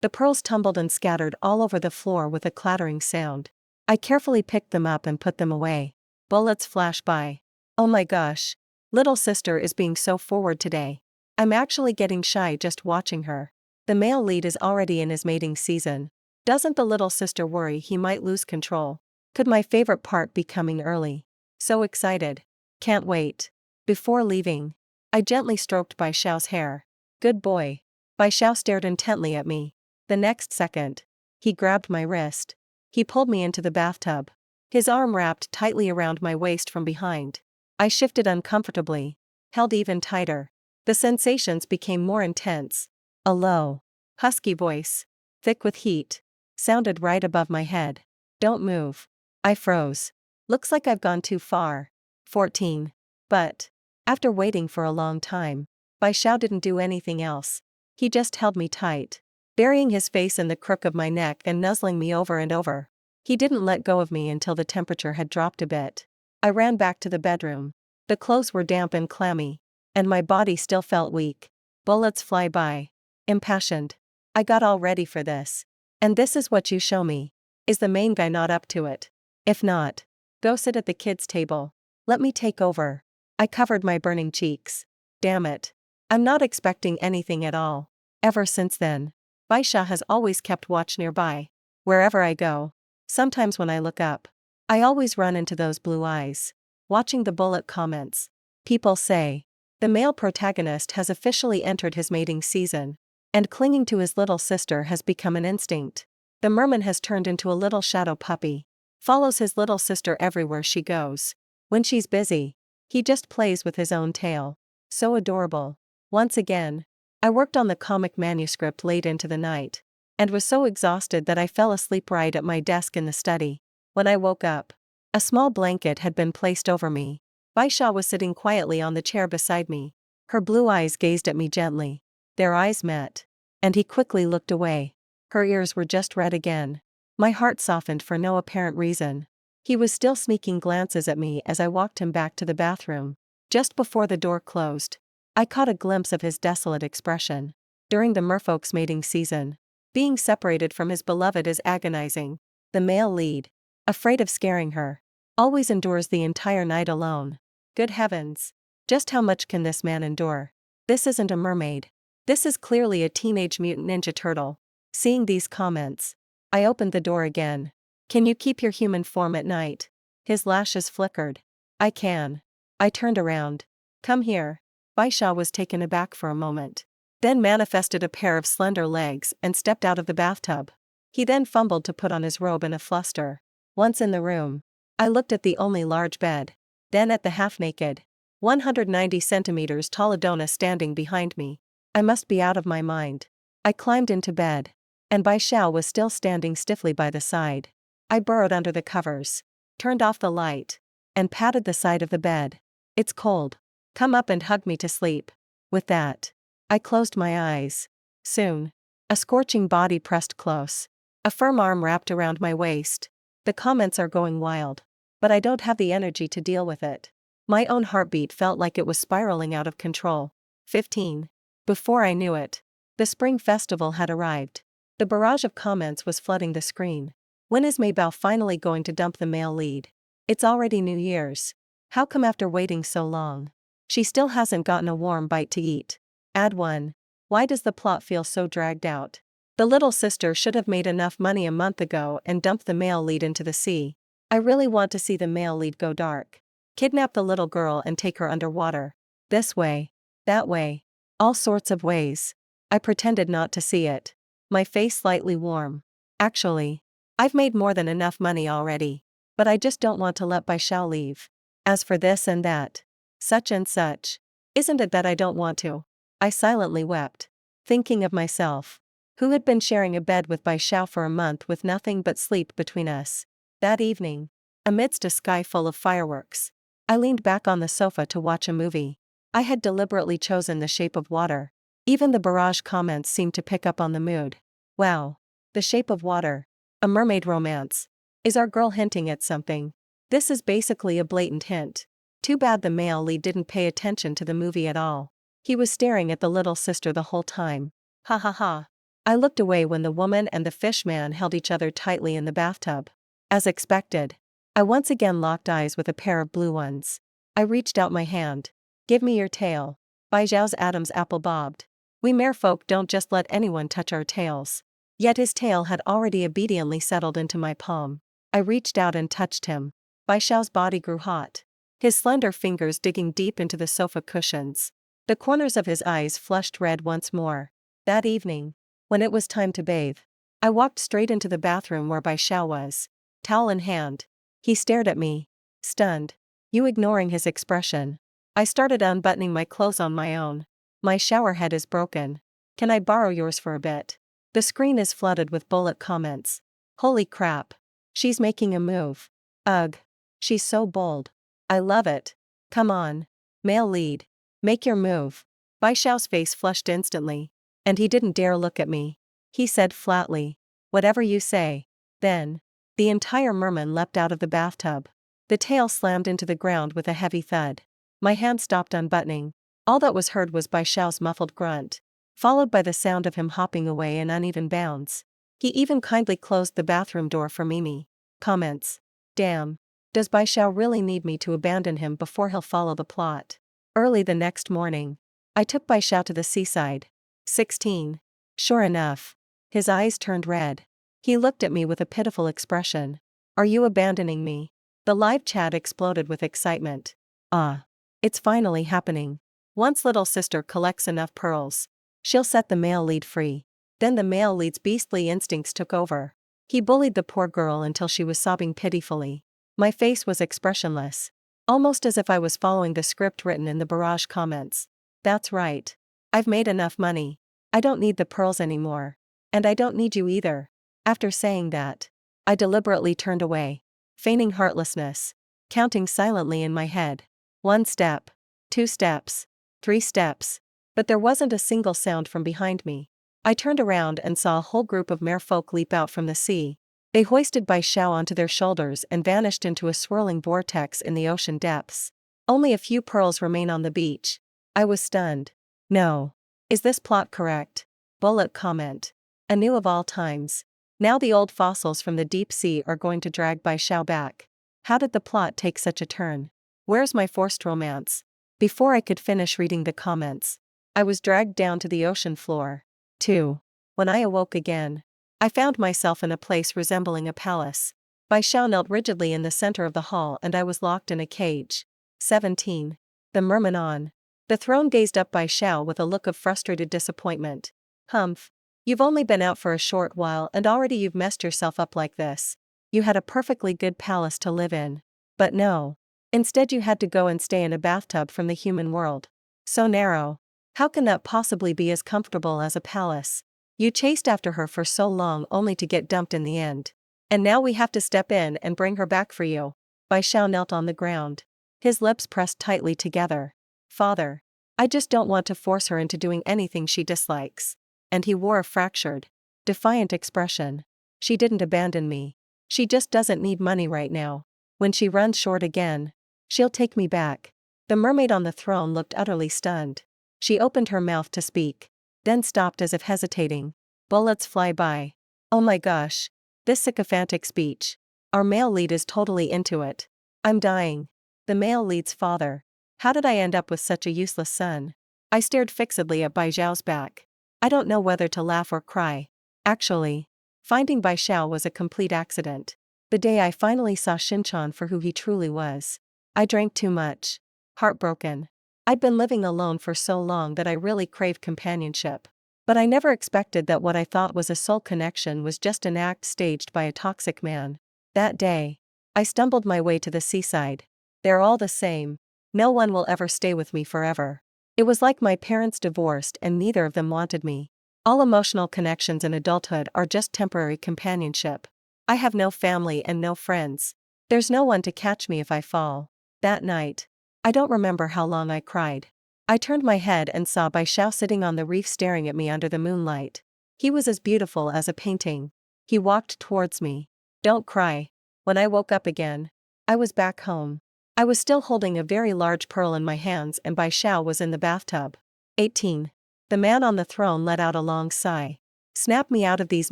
The pearls tumbled and scattered all over the floor with a clattering sound. I carefully picked them up and put them away. Bullets flashed by. Oh my gosh. Little sister is being so forward today. I'm actually getting shy just watching her. The male lead is already in his mating season. Doesn't the little sister worry he might lose control? Could my favorite part be coming early? So excited. Can't wait. Before leaving, I gently stroked Bai Xiao's hair. Good boy. Bai Xiao stared intently at me. The next second, he grabbed my wrist. He pulled me into the bathtub. His arm wrapped tightly around my waist from behind. I shifted uncomfortably, held even tighter. The sensations became more intense. A low, husky voice, thick with heat, sounded right above my head. Don't move. I froze. Looks like I've gone too far. 14. But, after waiting for a long time, Bai Xiao didn't do anything else. He just held me tight, burying his face in the crook of my neck and nuzzling me over and over. He didn't let go of me until the temperature had dropped a bit. I ran back to the bedroom. The clothes were damp and clammy. And my body still felt weak. Bullets fly by. Impassioned. I got all ready for this. And this is what you show me. Is the main guy not up to it? If not, go sit at the kids' table. Let me take over. I covered my burning cheeks. Damn it. I'm not expecting anything at all. Ever since then, Baisha has always kept watch nearby. Wherever I go. Sometimes when I look up, I always run into those blue eyes. Watching the bullet comments. People say, the male protagonist has officially entered his mating season. And clinging to his little sister has become an instinct. The merman has turned into a little shadow puppy. Follows his little sister everywhere she goes. When she's busy, he just plays with his own tail. So adorable. Once again, I worked on the comic manuscript late into the night. And was so exhausted that I fell asleep right at my desk in the study. When I woke up, a small blanket had been placed over me. Baisha was sitting quietly on the chair beside me. Her blue eyes gazed at me gently. Their eyes met. And he quickly looked away. Her ears were just red again. My heart softened for no apparent reason. He was still sneaking glances at me as I walked him back to the bathroom. Just before the door closed, I caught a glimpse of his desolate expression. During the merfolk's mating season, being separated from his beloved is agonizing. The male lead, afraid of scaring her, always endures the entire night alone. Good heavens. Just how much can this man endure? This isn't a mermaid. This is clearly a teenage mutant ninja turtle. Seeing these comments, I opened the door again. Can you keep your human form at night? His lashes flickered. I can. I turned around. Come here. Baisha was taken aback for a moment. Then manifested a pair of slender legs and stepped out of the bathtub. He then fumbled to put on his robe in a fluster. Once in the room, I looked at the only large bed. Then at the half-naked, 190 centimeters tall Adona standing behind me. I must be out of my mind. I climbed into bed. And Baisha was still standing stiffly by the side. I burrowed under the covers, turned off the light, and patted the side of the bed. It's cold. Come up and hug me to sleep. With that, I closed my eyes. Soon, a scorching body pressed close. A firm arm wrapped around my waist. The comments are going wild. But I don't have the energy to deal with it. My own heartbeat felt like it was spiraling out of control. 15. Before I knew it, the spring festival had arrived. The barrage of comments was flooding the screen. When is Maybelle finally going to dump the male lead? It's already New Year's. How come after waiting so long, she still hasn't gotten a warm bite to eat? Add 1. Why does the plot feel so dragged out? The little sister should have made enough money a month ago and dumped the male lead into the sea. I really want to see the male lead go dark. Kidnap the little girl and take her underwater. This way. That way. All sorts of ways. I pretended not to see it. My face slightly warm. Actually, I've made more than enough money already. But I just don't want to let Baisha leave. As for this and that, such and such, isn't it that I don't want to? I silently wept, thinking of myself, who had been sharing a bed with Baisha for a month with nothing but sleep between us. That evening, amidst a sky full of fireworks, I leaned back on the sofa to watch a movie. I had deliberately chosen The Shape of Water. Even the barrage comments seemed to pick up on the mood. Wow. The Shape of Water. A mermaid romance. Is our girl hinting at something? This is basically a blatant hint. Too bad the male lead didn't pay attention to the movie at all. He was staring at the little sister the whole time. Ha ha ha. I looked away when the woman and the fish man held each other tightly in the bathtub. As expected, I once again locked eyes with a pair of blue ones. I reached out my hand. Give me your tail. Baijiao's Adam's apple bobbed. We merfolk don't just let anyone touch our tails. Yet his tail had already obediently settled into my palm. I reached out and touched him. Baijiao's body grew hot. His slender fingers digging deep into the sofa cushions. The corners of his eyes flushed red once more. That evening, when it was time to bathe, I walked straight into the bathroom where Baisha was. Towel in hand. He stared at me, stunned. You ignoring his expression. I started unbuttoning my clothes on my own. My shower head is broken. Can I borrow yours for a bit? The screen is flooded with bullet comments. Holy crap. She's making a move. Ugh. She's so bold. I love it. Come on. Male lead. Make your move. Baishao's face flushed instantly. And he didn't dare look at me. He said flatly, whatever you say. Then, the entire merman leapt out of the bathtub. The tail slammed into the ground with a heavy thud. My hand stopped unbuttoning. All that was heard was Bai Xiao's muffled grunt, followed by the sound of him hopping away in uneven bounds. He even kindly closed the bathroom door for Mimi. Comments. Damn. Does Bai Xiao really need me to abandon him before he'll follow the plot? Early the next morning, I took Bai Xiao to the seaside. 16. Sure enough. His eyes turned red. He looked at me with a pitiful expression. Are you abandoning me? The live chat exploded with excitement. Ah. It's finally happening. Once little sister collects enough pearls, she'll set the male lead free. Then the male lead's beastly instincts took over. He bullied the poor girl until she was sobbing pitifully. My face was expressionless, almost as if I was following the script written in the barrage comments. That's right. I've made enough money. I don't need the pearls anymore. And I don't need you either. After saying that, I deliberately turned away, feigning heartlessness, counting silently in my head. 1 step, 2 steps, 3 steps. But there wasn't a single sound from behind me. I turned around and saw a whole group of merfolk leap out from the sea. They hoisted Bai Xiao onto their shoulders and vanished into a swirling vortex in the ocean depths. Only a few pearls remain on the beach. I was stunned. No. Is this plot correct? Bullet comment. Anew of all times. Now the old fossils from the deep sea are going to drag Bai Xiao back. How did the plot take such a turn? Where's my forced romance? Before I could finish reading the comments, I was dragged down to the ocean floor. 2. When I awoke again, I found myself in a place resembling a palace. Bai Xiao knelt rigidly in the center of the hall and I was locked in a cage. 17. The merman. The throne gazed up Bai Xiao with a look of frustrated disappointment. Humph. You've only been out for a short while and already you've messed yourself up like this. You had a perfectly good palace to live in. But no. Instead you had to go and stay in a bathtub from the human world. So narrow. How can that possibly be as comfortable as a palace? You chased after her for so long only to get dumped in the end. And now we have to step in and bring her back for you. Bai Xiao knelt on the ground. His lips pressed tightly together. Father. I just don't want to force her into doing anything she dislikes. And he wore a fractured, defiant expression. She didn't abandon me. She just doesn't need money right now. When she runs short again, she'll take me back. The mermaid on the throne looked utterly stunned. She opened her mouth to speak, then stopped as if hesitating. Bullets fly by. Oh my gosh. This sycophantic speech. Our male lead is totally into it. I'm dying. The male lead's father. How did I end up with such a useless son? I stared fixedly at Bai Xiao's back. I don't know whether to laugh or cry. Actually, finding Bai Xiao was a complete accident. The day I finally saw Shinchan for who he truly was. I drank too much. Heartbroken. I'd been living alone for so long that I really craved companionship. But I never expected that what I thought was a soul connection was just an act staged by a toxic man. That day, I stumbled my way to the seaside. They're all the same. No one will ever stay with me forever. It was like my parents divorced and neither of them wanted me. All emotional connections in adulthood are just temporary companionship. I have no family and no friends. There's no one to catch me if I fall. That night, I don't remember how long I cried. I turned my head and saw Bai Xiao sitting on the reef staring at me under the moonlight. He was as beautiful as a painting. He walked towards me. Don't cry. When I woke up again, I was back home. I was still holding a very large pearl in my hands and Bai Xiao was in the bathtub. 18. The man on the throne let out a long sigh. Snap me out of these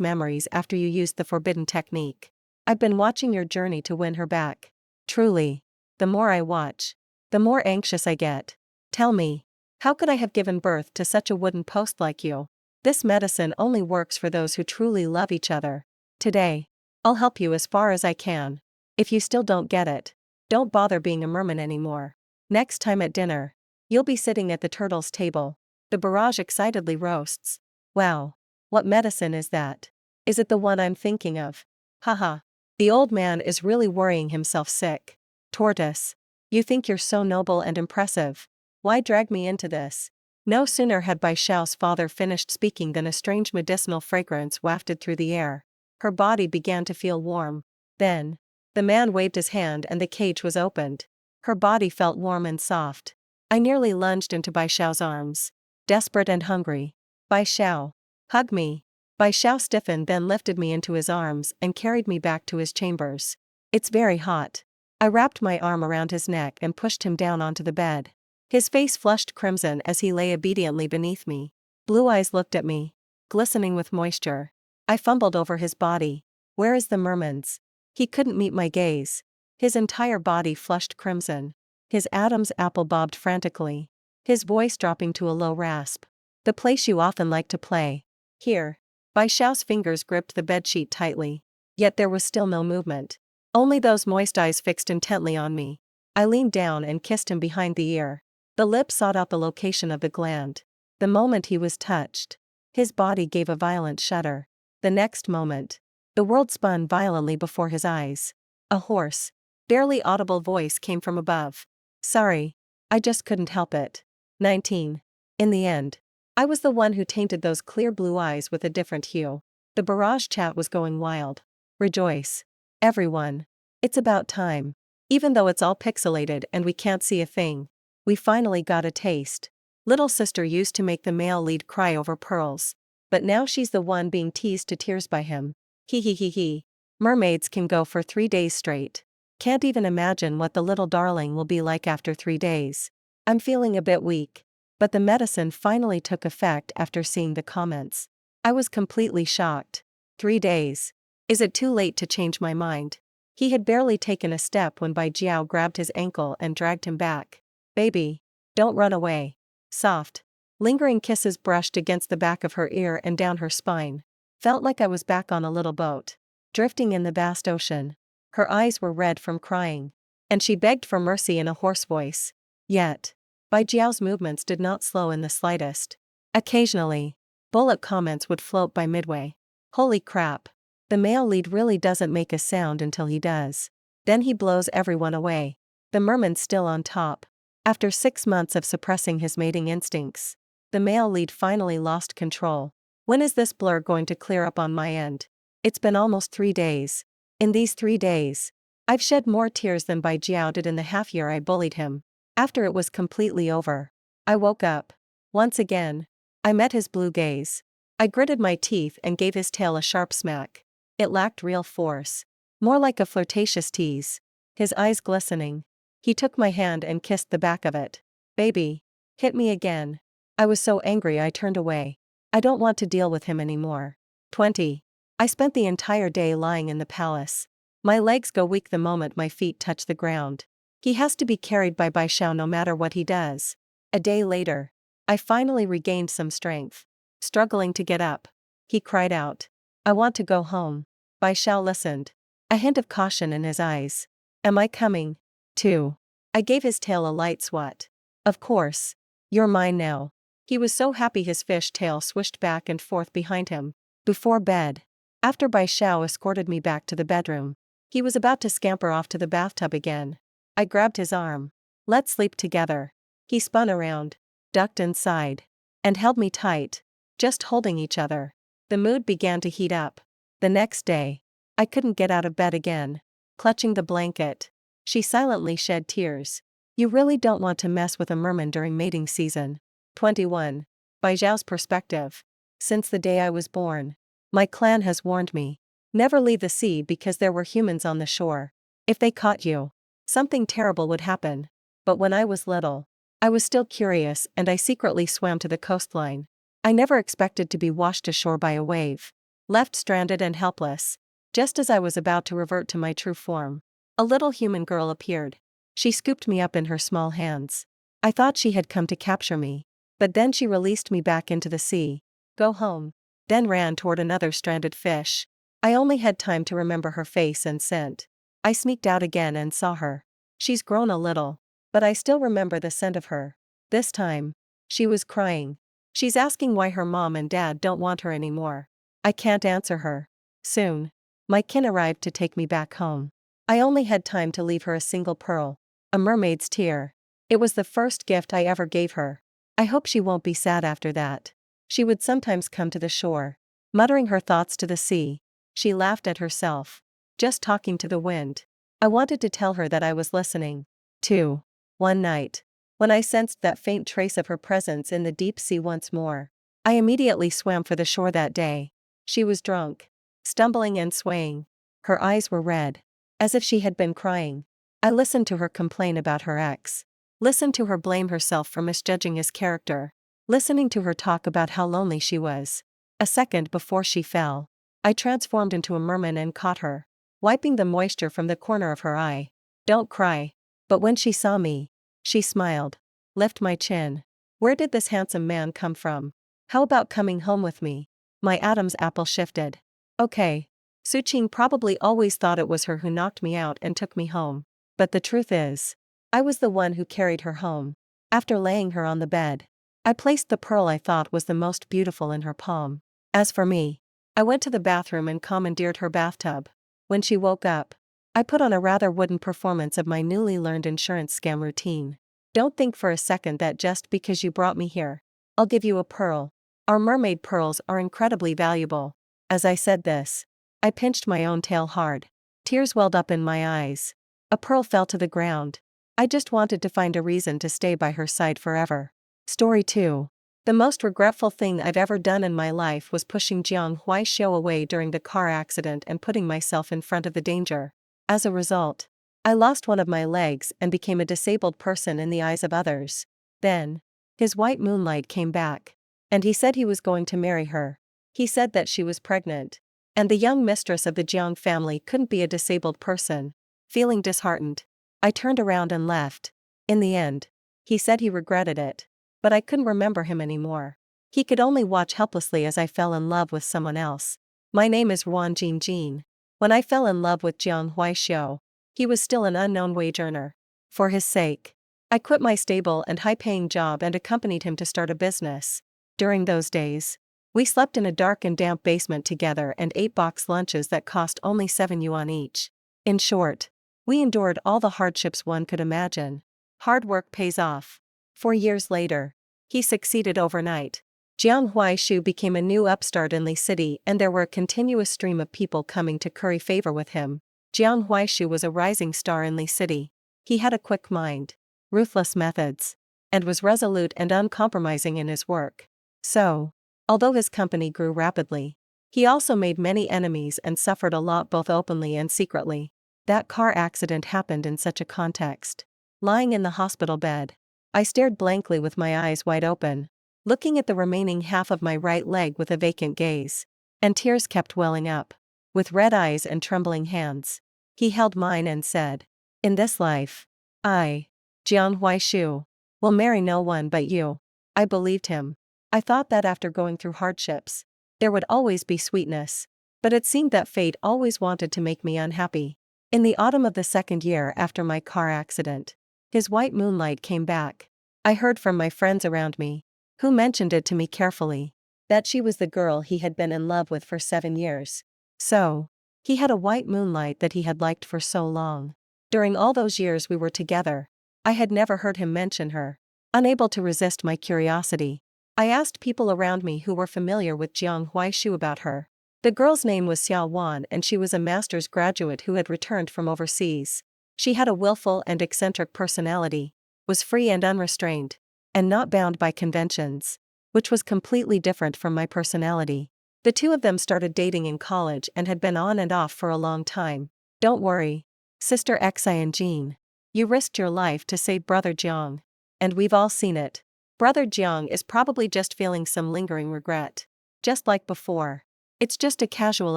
memories after you used the forbidden technique. I've been watching your journey to win her back. Truly. The more I watch, the more anxious I get. Tell me, how could I have given birth to such a wooden post like you? This medicine only works for those who truly love each other. Today, I'll help you as far as I can. If you still don't get it, don't bother being a merman anymore. Next time at dinner, you'll be sitting at the turtle's table. The barrage excitedly roasts. Wow. What medicine is that? Is it the one I'm thinking of? Haha. The old man is really worrying himself sick. Tortoise. You think you're so noble and impressive. Why drag me into this? No sooner had Bai Xiao's father finished speaking than a strange medicinal fragrance wafted through the air. Her body began to feel warm. Then, the man waved his hand and the cage was opened. Her body felt warm and soft. I nearly lunged into Bai Xiao's arms. Desperate and hungry. Bai Xiao. Hug me. Bai Xiao stiffened then lifted me into his arms and carried me back to his chambers. It's very hot. I wrapped my arm around his neck and pushed him down onto the bed. His face flushed crimson as he lay obediently beneath me. Blue eyes looked at me, glistening with moisture. I fumbled over his body. Where is the merman's? He couldn't meet my gaze. His entire body flushed crimson. His Adam's apple bobbed frantically, his voice dropping to a low rasp. The place you often like to play. Here. Bai Xiao's fingers gripped the bedsheet tightly. Yet there was still no movement. Only those moist eyes fixed intently on me. I leaned down and kissed him behind the ear. The lips sought out the location of the gland. The moment he was touched, his body gave a violent shudder. The next moment, the world spun violently before his eyes. A hoarse, barely audible voice came from above. Sorry. I just couldn't help it. 19. In the end, I was the one who tainted those clear blue eyes with a different hue. The barrage chat was going wild. Rejoice. Everyone. It's about time. Even though it's all pixelated and we can't see a thing. We finally got a taste. Little sister used to make the male lead cry over pearls. But now she's the one being teased to tears by him. Hee hee hee hee. Mermaids can go for 3 days straight. Can't even imagine what the little darling will be like after 3 days. I'm feeling a bit weak. But the medicine finally took effect after seeing the comments. I was completely shocked. 3 days. Is it too late to change my mind? He had barely taken a step when Bai Jiao grabbed his ankle and dragged him back. Baby. Don't run away. Soft, lingering kisses brushed against the back of her ear and down her spine. Felt like I was back on a little boat, drifting in the vast ocean. Her eyes were red from crying, and she begged for mercy in a hoarse voice. Yet, Bai Jiao's movements did not slow in the slightest. Occasionally, bullet comments would float by midway. Holy crap. The male lead really doesn't make a sound until he does. Then he blows everyone away. The merman's still on top. After 6 months of suppressing his mating instincts, the male lead finally lost control. When is this blur going to clear up on my end? It's been almost 3 days. In these 3 days, I've shed more tears than Bai Jiao did in the half year I bullied him. After it was completely over, I woke up. Once again, I met his blue gaze. I gritted my teeth and gave his tail a sharp smack. It lacked real force. More like a flirtatious tease. His eyes glistening. He took my hand and kissed the back of it. Baby. Hit me again. I was so angry I turned away. I don't want to deal with him anymore. 20. I spent the entire day lying in the palace. My legs go weak the moment my feet touch the ground. He has to be carried by Bai Xiao no matter what he does. A day later, I finally regained some strength. Struggling to get up, he cried out. I want to go home. Bai Xiao listened. A hint of caution in his eyes. Am I coming? 2. I gave his tail a light swat. Of course. You're mine now. He was so happy his fish tail swished back and forth behind him. Before bed, after Bai Xiao escorted me back to the bedroom, he was about to scamper off to the bathtub again. I grabbed his arm. Let's sleep together. He spun around, ducked inside, and held me tight, just holding each other. The mood began to heat up. The next day, I couldn't get out of bed again. Clutching the blanket, she silently shed tears. You really don't want to mess with a merman during mating season. 21. Bai Zhao's perspective. Since the day I was born, my clan has warned me. Never leave the sea because there were humans on the shore. If they caught you, something terrible would happen. But when I was little, I was still curious and I secretly swam to the coastline. I never expected to be washed ashore by a wave. Left stranded and helpless. Just as I was about to revert to my true form, a little human girl appeared. She scooped me up in her small hands. I thought she had come to capture me. But then she released me back into the sea. Go home. Then ran toward another stranded fish. I only had time to remember her face and scent. I sneaked out again and saw her. She's grown a little, but I still remember the scent of her. This time, she was crying. She's asking why her mom and dad don't want her anymore. I can't answer her. Soon, my kin arrived to take me back home. I only had time to leave her a single pearl, a mermaid's tear. It was the first gift I ever gave her. I hope she won't be sad after that. She would sometimes come to the shore, muttering her thoughts to the sea. She laughed at herself, just talking to the wind. I wanted to tell her that I was listening. 2. One night, when I sensed that faint trace of her presence in the deep sea once more, I immediately swam for the shore that day. She was drunk, stumbling and swaying. Her eyes were red, as if she had been crying. I listened to her complain about her ex. Listened to her blame herself for misjudging his character. Listening to her talk about how lonely she was. A second before she fell, I transformed into a merman and caught her, wiping the moisture from the corner of her eye. Don't cry. But when she saw me, she smiled. Lift my chin. Where did this handsome man come from? How about coming home with me? My Adam's apple shifted. Okay. Suchin probably always thought it was her who knocked me out and took me home. But the truth is, I was the one who carried her home. After laying her on the bed, I placed the pearl I thought was the most beautiful in her palm. As for me, I went to the bathroom and commandeered her bathtub. When she woke up, I put on a rather wooden performance of my newly learned insurance scam routine. Don't think for a second that just because you brought me here, I'll give you a pearl. Our mermaid pearls are incredibly valuable. As I said this, I pinched my own tail hard. Tears welled up in my eyes. A pearl fell to the ground. I just wanted to find a reason to stay by her side forever. Story 2. The most regretful thing I've ever done in my life was pushing Jiang Huaixiu away during the car accident and putting myself in front of the danger. As a result, I lost one of my legs and became a disabled person in the eyes of others. Then, his white moonlight came back. And he said he was going to marry her. He said that she was pregnant. And the young mistress of the Jiang family couldn't be a disabled person. Feeling disheartened, I turned around and left. In the end, he said he regretted it. But I couldn't remember him anymore. He could only watch helplessly as I fell in love with someone else. My name is Ruan Jin. When I fell in love with Jiang Huaixiu, he was still an unknown wage earner. For his sake, I quit my stable and high-paying job and accompanied him to start a business. During those days, we slept in a dark and damp basement together and ate box lunches that cost only 7 yuan each. In short, we endured all the hardships one could imagine. Hard work pays off. 4 years later, he succeeded overnight. Jiang Huaixiu became a new upstart in Li City and there were a continuous stream of people coming to curry favor with him. Jiang Huaixiu was a rising star in Li City. He had a quick mind, ruthless methods, and was resolute and uncompromising in his work. So, although his company grew rapidly, he also made many enemies and suffered a lot both openly and secretly. That car accident happened in such a context. Lying in the hospital bed, I stared blankly with my eyes wide open, looking at the remaining half of my right leg with a vacant gaze. And tears kept welling up. With red eyes and trembling hands, he held mine and said, "In this life, I, Jiang Huaixiu, will marry no one but you." I believed him. I thought that after going through hardships, there would always be sweetness. But it seemed that fate always wanted to make me unhappy. In the autumn of the 2nd year after my car accident, his white moonlight came back. I heard from my friends around me, who mentioned it to me carefully, that she was the girl he had been in love with for 7 years. So, he had a white moonlight that he had liked for so long. During all those years we were together, I had never heard him mention her. Unable to resist my curiosity, I asked people around me who were familiar with Jiang Huaixiu about her. The girl's name was Xiao Wan and she was a master's graduate who had returned from overseas. She had a willful and eccentric personality, was free and unrestrained, and not bound by conventions, which was completely different from my personality. The two of them started dating in college and had been on and off for a long time. Don't worry, Sister Xian Jean. You risked your life to save Brother Jiang. And we've all seen it. Brother Jiang is probably just feeling some lingering regret. Just like before. It's just a casual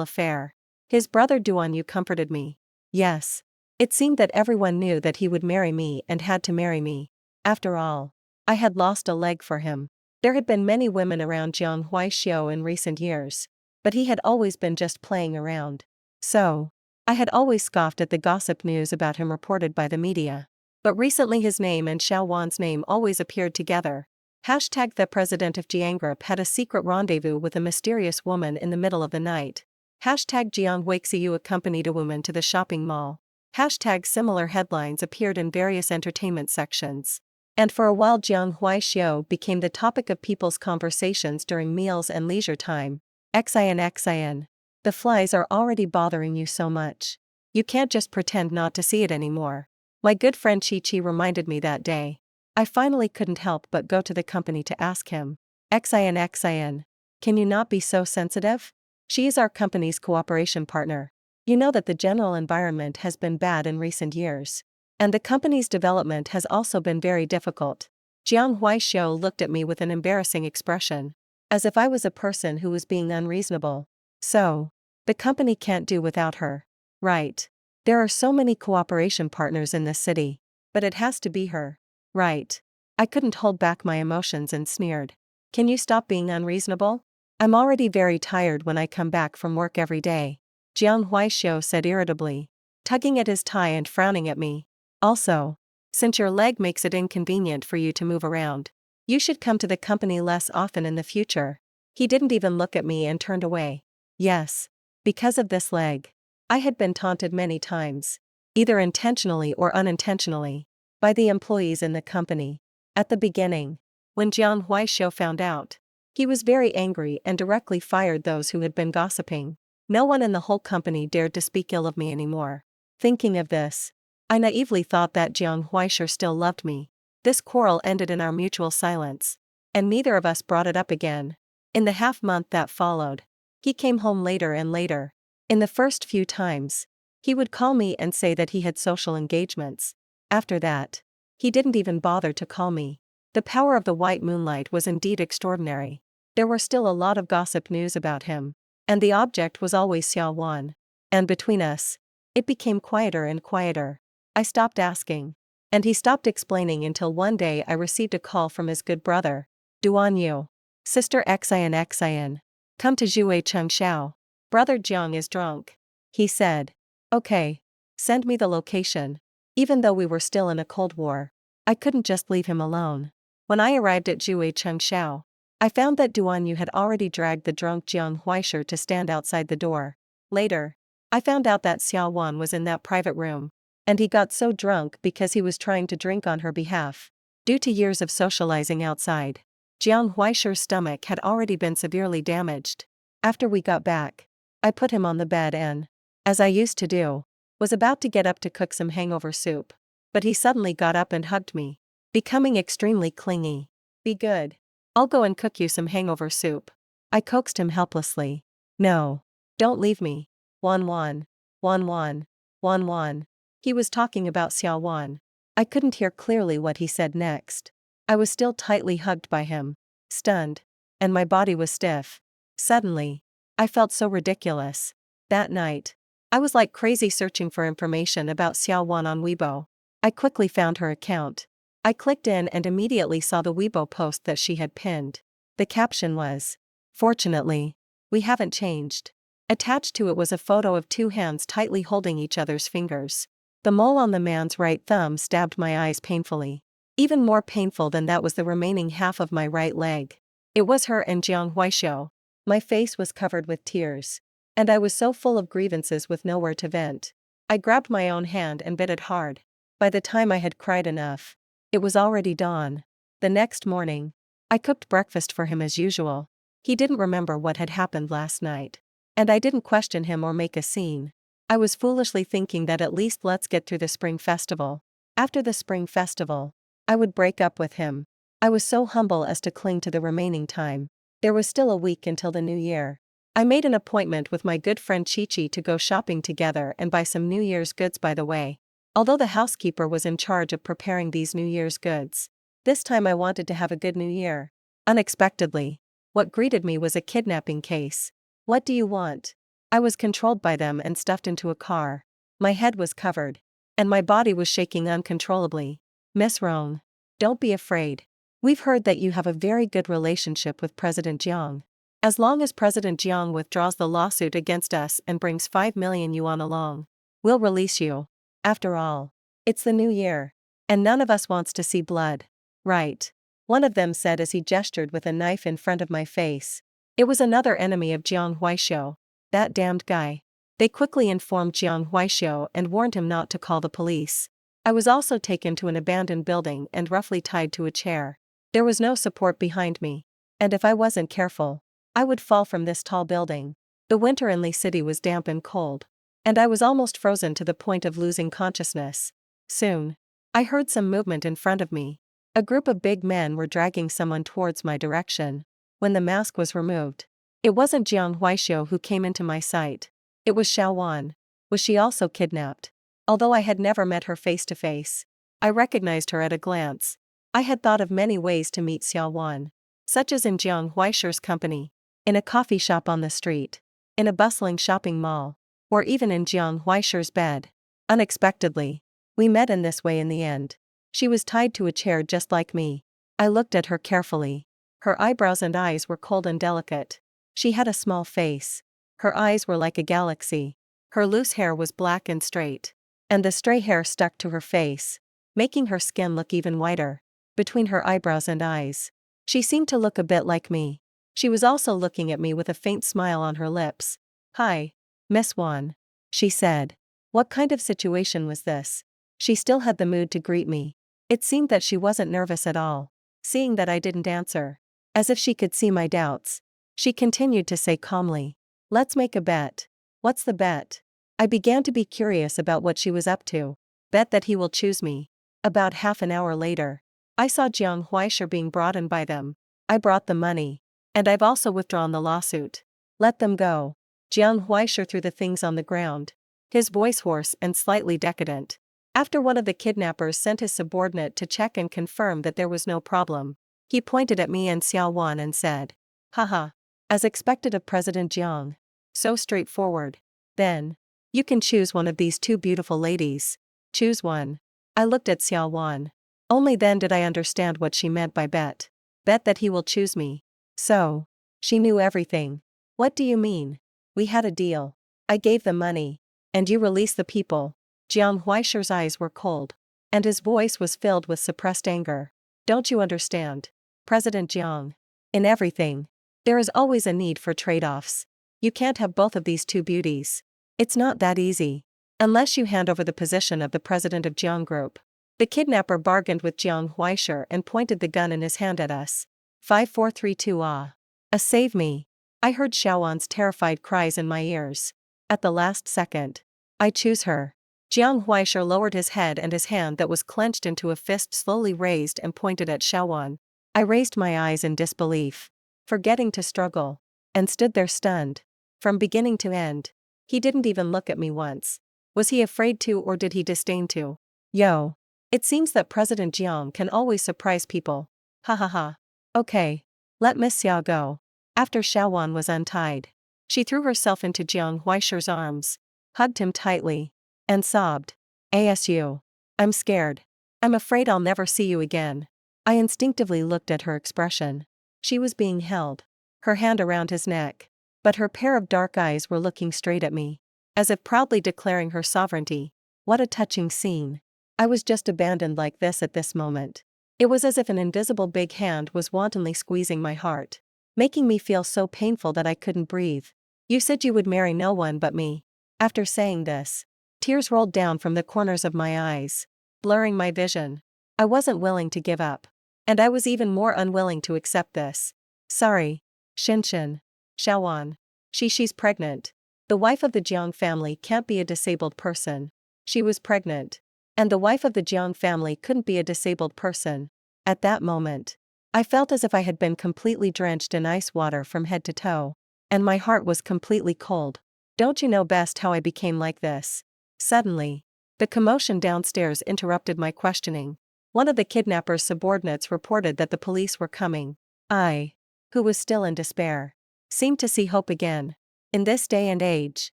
affair. His brother Duanyu comforted me. Yes. It seemed that everyone knew that he would marry me and had to marry me. After all, I had lost a leg for him. There had been many women around Jiang Huaixiu in recent years, but he had always been just playing around. So, I had always scoffed at the gossip news about him reported by the media. But recently his name and Xiao Wan's name always appeared together. Hashtag the president of Jiang Group had a secret rendezvous with a mysterious woman in the middle of the night. Hashtag Jiang Huaixiu accompanied a woman to the shopping mall. Hashtag similar headlines appeared in various entertainment sections. And for a while Jiang Huaixiu became the topic of people's conversations during meals and leisure time. Xian. The flies are already bothering you so much. You can't just pretend not to see it anymore. My good friend Chi reminded me that day. I finally couldn't help but go to the company to ask him. Xian. Can you not be so sensitive? She is our company's cooperation partner. You know that the general environment has been bad in recent years. And the company's development has also been very difficult. Jiang Huaishou looked at me with an embarrassing expression. As if I was a person who was being unreasonable. So, the company can't do without her. Right. There are so many cooperation partners in this city. But it has to be her. Right. I couldn't hold back my emotions and sneered. Can you stop being unreasonable? I'm already very tired when I come back from work every day. Jiang Huaishou said irritably, tugging at his tie and frowning at me. Also, since your leg makes it inconvenient for you to move around, you should come to the company less often in the future. He didn't even look at me and turned away. Yes. Because of this leg. I had been taunted many times, either intentionally or unintentionally, by the employees in the company. At the beginning, when Jiang Huaishou found out, he was very angry and directly fired those who had been gossiping. No one in the whole company dared to speak ill of me anymore. Thinking of this, I naively thought that Jiang Huaishou still loved me. This quarrel ended in our mutual silence, and neither of us brought it up again. In the half-month that followed, he came home later and later. In the first few times, he would call me and say that he had social engagements. After that, he didn't even bother to call me. The power of the white moonlight was indeed extraordinary. There were still a lot of gossip news about him, and the object was always Xiao Wan. And between us, it became quieter and quieter. I stopped asking, and he stopped explaining until one day I received a call from his good brother, Duan Yu. Sister Xin. Come to Zhuai Chengshao. Brother Jiang is drunk. He said. Okay. Send me the location. Even though we were still in a Cold War, I couldn't just leave him alone. When I arrived at Zhuai Chengshao, I found that Duan Yu had already dragged the drunk Jiang Huaishou to stand outside the door. Later, I found out that Xiao Wan was in that private room. And he got so drunk because he was trying to drink on her behalf. Due to years of socializing outside, Jiang Huaishou's stomach had already been severely damaged. After we got back, I put him on the bed and, as I used to do, was about to get up to cook some hangover soup. But he suddenly got up and hugged me, becoming extremely clingy. Be good. I'll go and cook you some hangover soup. I coaxed him helplessly. No. Don't leave me. Wan Wan. Wan Wan. Wan Wan. He was talking about Xiao Wan. I couldn't hear clearly what he said next. I was still tightly hugged by him, stunned, and my body was stiff. Suddenly, I felt so ridiculous. That night, I was like crazy searching for information about Xiao Wan on Weibo. I quickly found her account. I clicked in and immediately saw the Weibo post that she had pinned. The caption was, "Fortunately, we haven't changed." Attached to it was a photo of two hands tightly holding each other's fingers. The mole on the man's right thumb stabbed my eyes painfully. Even more painful than that was the remaining half of my right leg. It was her and Jiang Huaishou. My face was covered with tears. And I was so full of grievances with nowhere to vent. I grabbed my own hand and bit it hard. By the time I had cried enough, it was already dawn. The next morning, I cooked breakfast for him as usual. He didn't remember what had happened last night. And I didn't question him or make a scene. I was foolishly thinking that at least let's get through the spring festival. After the spring festival, I would break up with him. I was so humble as to cling to the remaining time. There was still a week until the new year. I made an appointment with my good friend Chi-Chi to go shopping together and buy some New Year's goods by the way. Although the housekeeper was in charge of preparing these New Year's goods, this time I wanted to have a good New Year. Unexpectedly, what greeted me was a kidnapping case. What do you want? I was controlled by them and stuffed into a car. My head was covered, and my body was shaking uncontrollably. Miss Rong, don't be afraid. We've heard that you have a very good relationship with President Jiang. As long as President Jiang withdraws the lawsuit against us and brings 5 million yuan along, we'll release you. After all, it's the new year, and none of us wants to see blood. Right. One of them said as he gestured with a knife in front of my face. It was another enemy of Jiang Huaishou. That damned guy. They quickly informed Jiang Huaishou and warned him not to call the police. I was also taken to an abandoned building and roughly tied to a chair. There was no support behind me. And if I wasn't careful, I would fall from this tall building. The winter in Li City was damp and cold. And I was almost frozen to the point of losing consciousness. Soon, I heard some movement in front of me. A group of big men were dragging someone towards my direction. When the mask was removed, it wasn't Jiang Huaishou who came into my sight. It was Xiao Wan. Was she also kidnapped? Although I had never met her face to face, I recognized her at a glance. I had thought of many ways to meet Xiaowan, such as in Jiang Huaisher's company, in a coffee shop on the street, in a bustling shopping mall, or even in Jiang Huaisher's bed. Unexpectedly, we met in this way in the end. She was tied to a chair just like me. I looked at her carefully. Her eyebrows and eyes were cold and delicate. She had a small face. Her eyes were like a galaxy. Her loose hair was black and straight, and the stray hair stuck to her face, making her skin look even whiter. Between her eyebrows and eyes, she seemed to look a bit like me. She was also looking at me with a faint smile on her lips. "Hi, Miss Wan," she said. What kind of situation was this? She still had the mood to greet me. It seemed that she wasn't nervous at all. Seeing that I didn't answer, as if she could see my doubts, she continued to say calmly, "Let's make a bet." "What's the bet?" I began to be curious about what she was up to. "Bet that he will choose me." About half an hour later, I saw Jiang Huaisher being brought in by them. I brought the money. And I've also withdrawn the lawsuit. Let them go. Jiang Huaisher threw the things on the ground, his voice hoarse and slightly decadent. After one of the kidnappers sent his subordinate to check and confirm that there was no problem, he pointed at me and Xiaowan and said, "Haha. As expected of President Jiang. So straightforward. Then, you can choose one of these two beautiful ladies. Choose one." I looked at Xiaowan. Only then did I understand what she meant by bet. Bet that he will choose me. So, she knew everything. "What do you mean? We had a deal. I gave the money, and you release the people." Jiang Huaisher's eyes were cold, and his voice was filled with suppressed anger. "Don't you understand, President Jiang? In everything, there is always a need for trade-offs. You can't have both of these two beauties. It's not that easy. Unless you hand over the position of the president of Jiang Group." The kidnapper bargained with Jiang Huaisher and pointed the gun in his hand at us. 5432 Ah. Save me. I heard Xiaowan's terrified cries in my ears. At the last second. "I choose her." Jiang Huaisher lowered his head and his hand that was clenched into a fist slowly raised and pointed at Xiaowan. I raised my eyes in disbelief, forgetting to struggle, and stood there stunned. From beginning to end, he didn't even look at me once. Was he afraid to, or did he disdain to? Yo. It seems that President Jiang can always surprise people. Ha ha ha. Okay. Let Miss Xiao go. After Xiaowan was untied, she threw herself into Jiang Huaisher's arms, hugged him tightly, and sobbed. "Asu. I'm scared. I'm afraid I'll never see you again." I instinctively looked at her expression. She was being held, her hand around his neck, but her pair of dark eyes were looking straight at me, as if proudly declaring her sovereignty. What a touching scene. I was just abandoned like this at this moment. It was as if an invisible big hand was wantonly squeezing my heart, making me feel so painful that I couldn't breathe. "You said you would marry no one but me." After saying this, tears rolled down from the corners of my eyes, blurring my vision. I wasn't willing to give up. And I was even more unwilling to accept this. "Sorry, Shinshin. Xiaowan. She's pregnant. The wife of the Jiang family can't be a disabled person." She was pregnant. And the wife of the Jiang family couldn't be a disabled person. At that moment, I felt as if I had been completely drenched in ice water from head to toe. And my heart was completely cold. Don't you know best how I became like this? Suddenly, the commotion downstairs interrupted my questioning. One of the kidnapper's subordinates reported that the police were coming. I, who was still in despair, seemed to see hope again. In this day and age,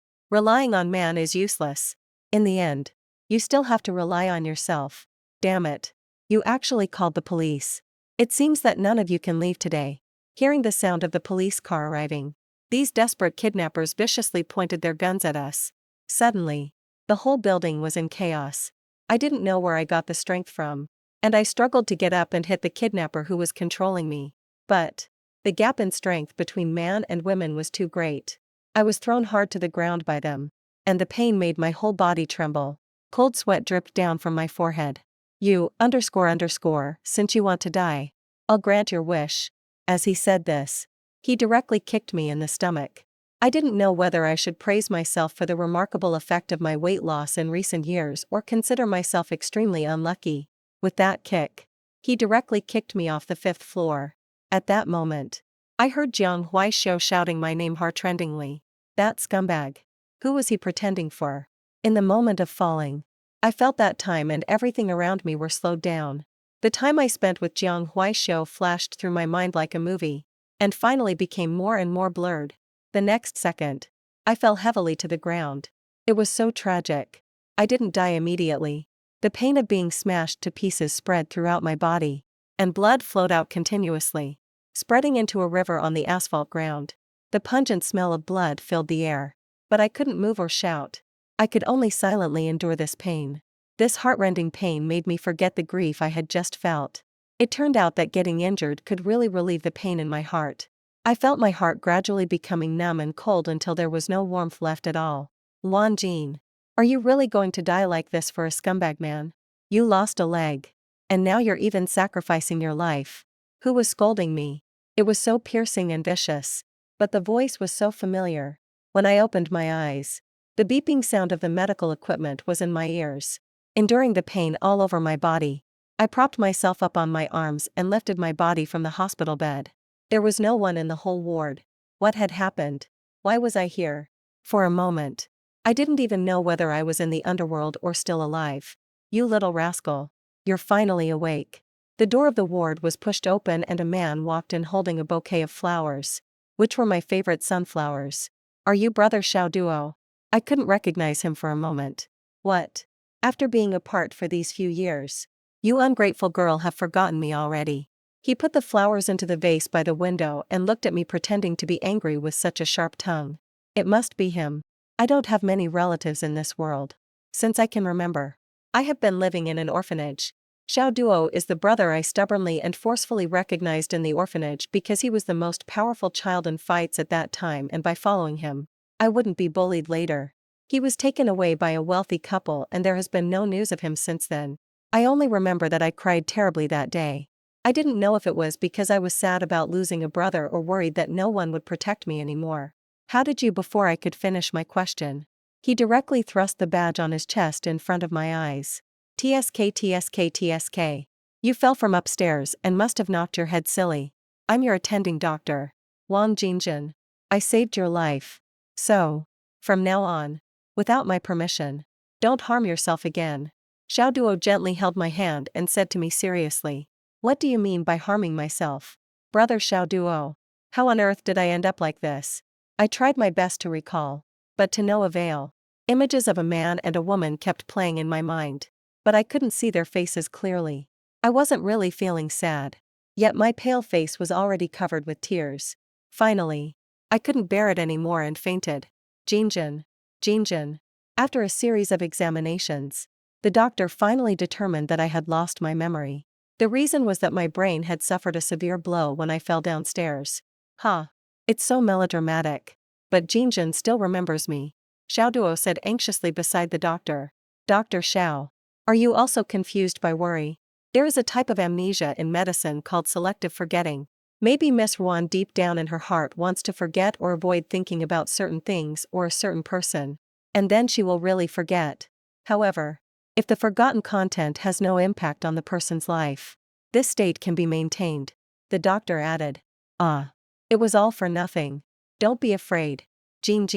relying on man is useless. In the end, you still have to rely on yourself. Damn it. You actually called the police. It seems that none of you can leave today. Hearing the sound of the police car arriving, these desperate kidnappers viciously pointed their guns at us. Suddenly, the whole building was in chaos. I didn't know where I got the strength from, and I struggled to get up and hit the kidnapper who was controlling me. But the gap in strength between man and women was too great. I was thrown hard to the ground by them, and the pain made my whole body tremble. Cold sweat dripped down from my forehead. "You, since you want to die, I'll grant your wish." As he said this, he directly kicked me in the stomach. I didn't know whether I should praise myself for the remarkable effect of my weight loss in recent years or consider myself extremely unlucky. With that kick, he directly kicked me off the 5th floor. At that moment, I heard Jiang Huaisho shouting my name heartrendingly. That scumbag. Who was he pretending for? In the moment of falling, I felt that time and everything around me were slowed down. The time I spent with Jiang Huaishou flashed through my mind like a movie, and finally became more and more blurred. The next second, I fell heavily to the ground. It was so tragic. I didn't die immediately. The pain of being smashed to pieces spread throughout my body, and blood flowed out continuously, spreading into a river on the asphalt ground. The pungent smell of blood filled the air. But I couldn't move or shout. I could only silently endure this pain. This heartrending pain made me forget the grief I had just felt. It turned out that getting injured could really relieve the pain in my heart. I felt my heart gradually becoming numb and cold until there was no warmth left at all. Wan Jin. Are you really going to die like this for a scumbag man? You lost a leg. And now you're even sacrificing your life. Who was scolding me? It was so piercing and vicious. But the voice was so familiar. When I opened my eyes, the beeping sound of the medical equipment was in my ears. Enduring the pain all over my body, I propped myself up on my arms and lifted my body from the hospital bed. There was no one in the whole ward. What had happened? Why was I here? For a moment, I didn't even know whether I was in the underworld or still alive. You little rascal. You're finally awake. The door of the ward was pushed open and a man walked in holding a bouquet of flowers, which were my favorite sunflowers. Are you Brother Xiao Duo? I couldn't recognize him for a moment. What? After being apart for these few years, you ungrateful girl have forgotten me already. He put the flowers into the vase by the window and looked at me pretending to be angry with such a sharp tongue. It must be him. I don't have many relatives in this world. Since I can remember, I have been living in an orphanage. Xiao Duo is the brother I stubbornly and forcefully recognized in the orphanage because he was the most powerful child in fights at that time, and by following him, I wouldn't be bullied later. He was taken away by a wealthy couple and there has been no news of him since then. I only remember that I cried terribly that day. I didn't know if it was because I was sad about losing a brother or worried that no one would protect me anymore. How did you? Before I could finish my question, he directly thrust the badge on his chest in front of my eyes. TSK TSK TSK. You fell from upstairs and must have knocked your head silly. I'm your attending doctor. Wang Jinjin. I saved your life. So, from now on, without my permission, don't harm yourself again. Xiao Duo gently held my hand and said to me seriously. What do you mean by harming myself? Brother Xiao Duo. How on earth did I end up like this? I tried my best to recall, but to no avail. Images of a man and a woman kept playing in my mind, but I couldn't see their faces clearly. I wasn't really feeling sad, yet my pale face was already covered with tears. Finally, I couldn't bear it anymore and fainted. Jinjin. Jinjin. After a series of examinations, the doctor finally determined that I had lost my memory. The reason was that my brain had suffered a severe blow when I fell downstairs. Huh. It's so melodramatic. But Jinjin still remembers me. Xiao Duo said anxiously beside the doctor. Dr. Xiao. Are you also confused by worry? There is a type of amnesia in medicine called selective forgetting. Maybe Miss Ruan deep down in her heart wants to forget or avoid thinking about certain things or a certain person. And then she will really forget. However, if the forgotten content has no impact on the person's life, this state can be maintained. The doctor added. Ah. It was all for nothing. Don't be afraid. Jin.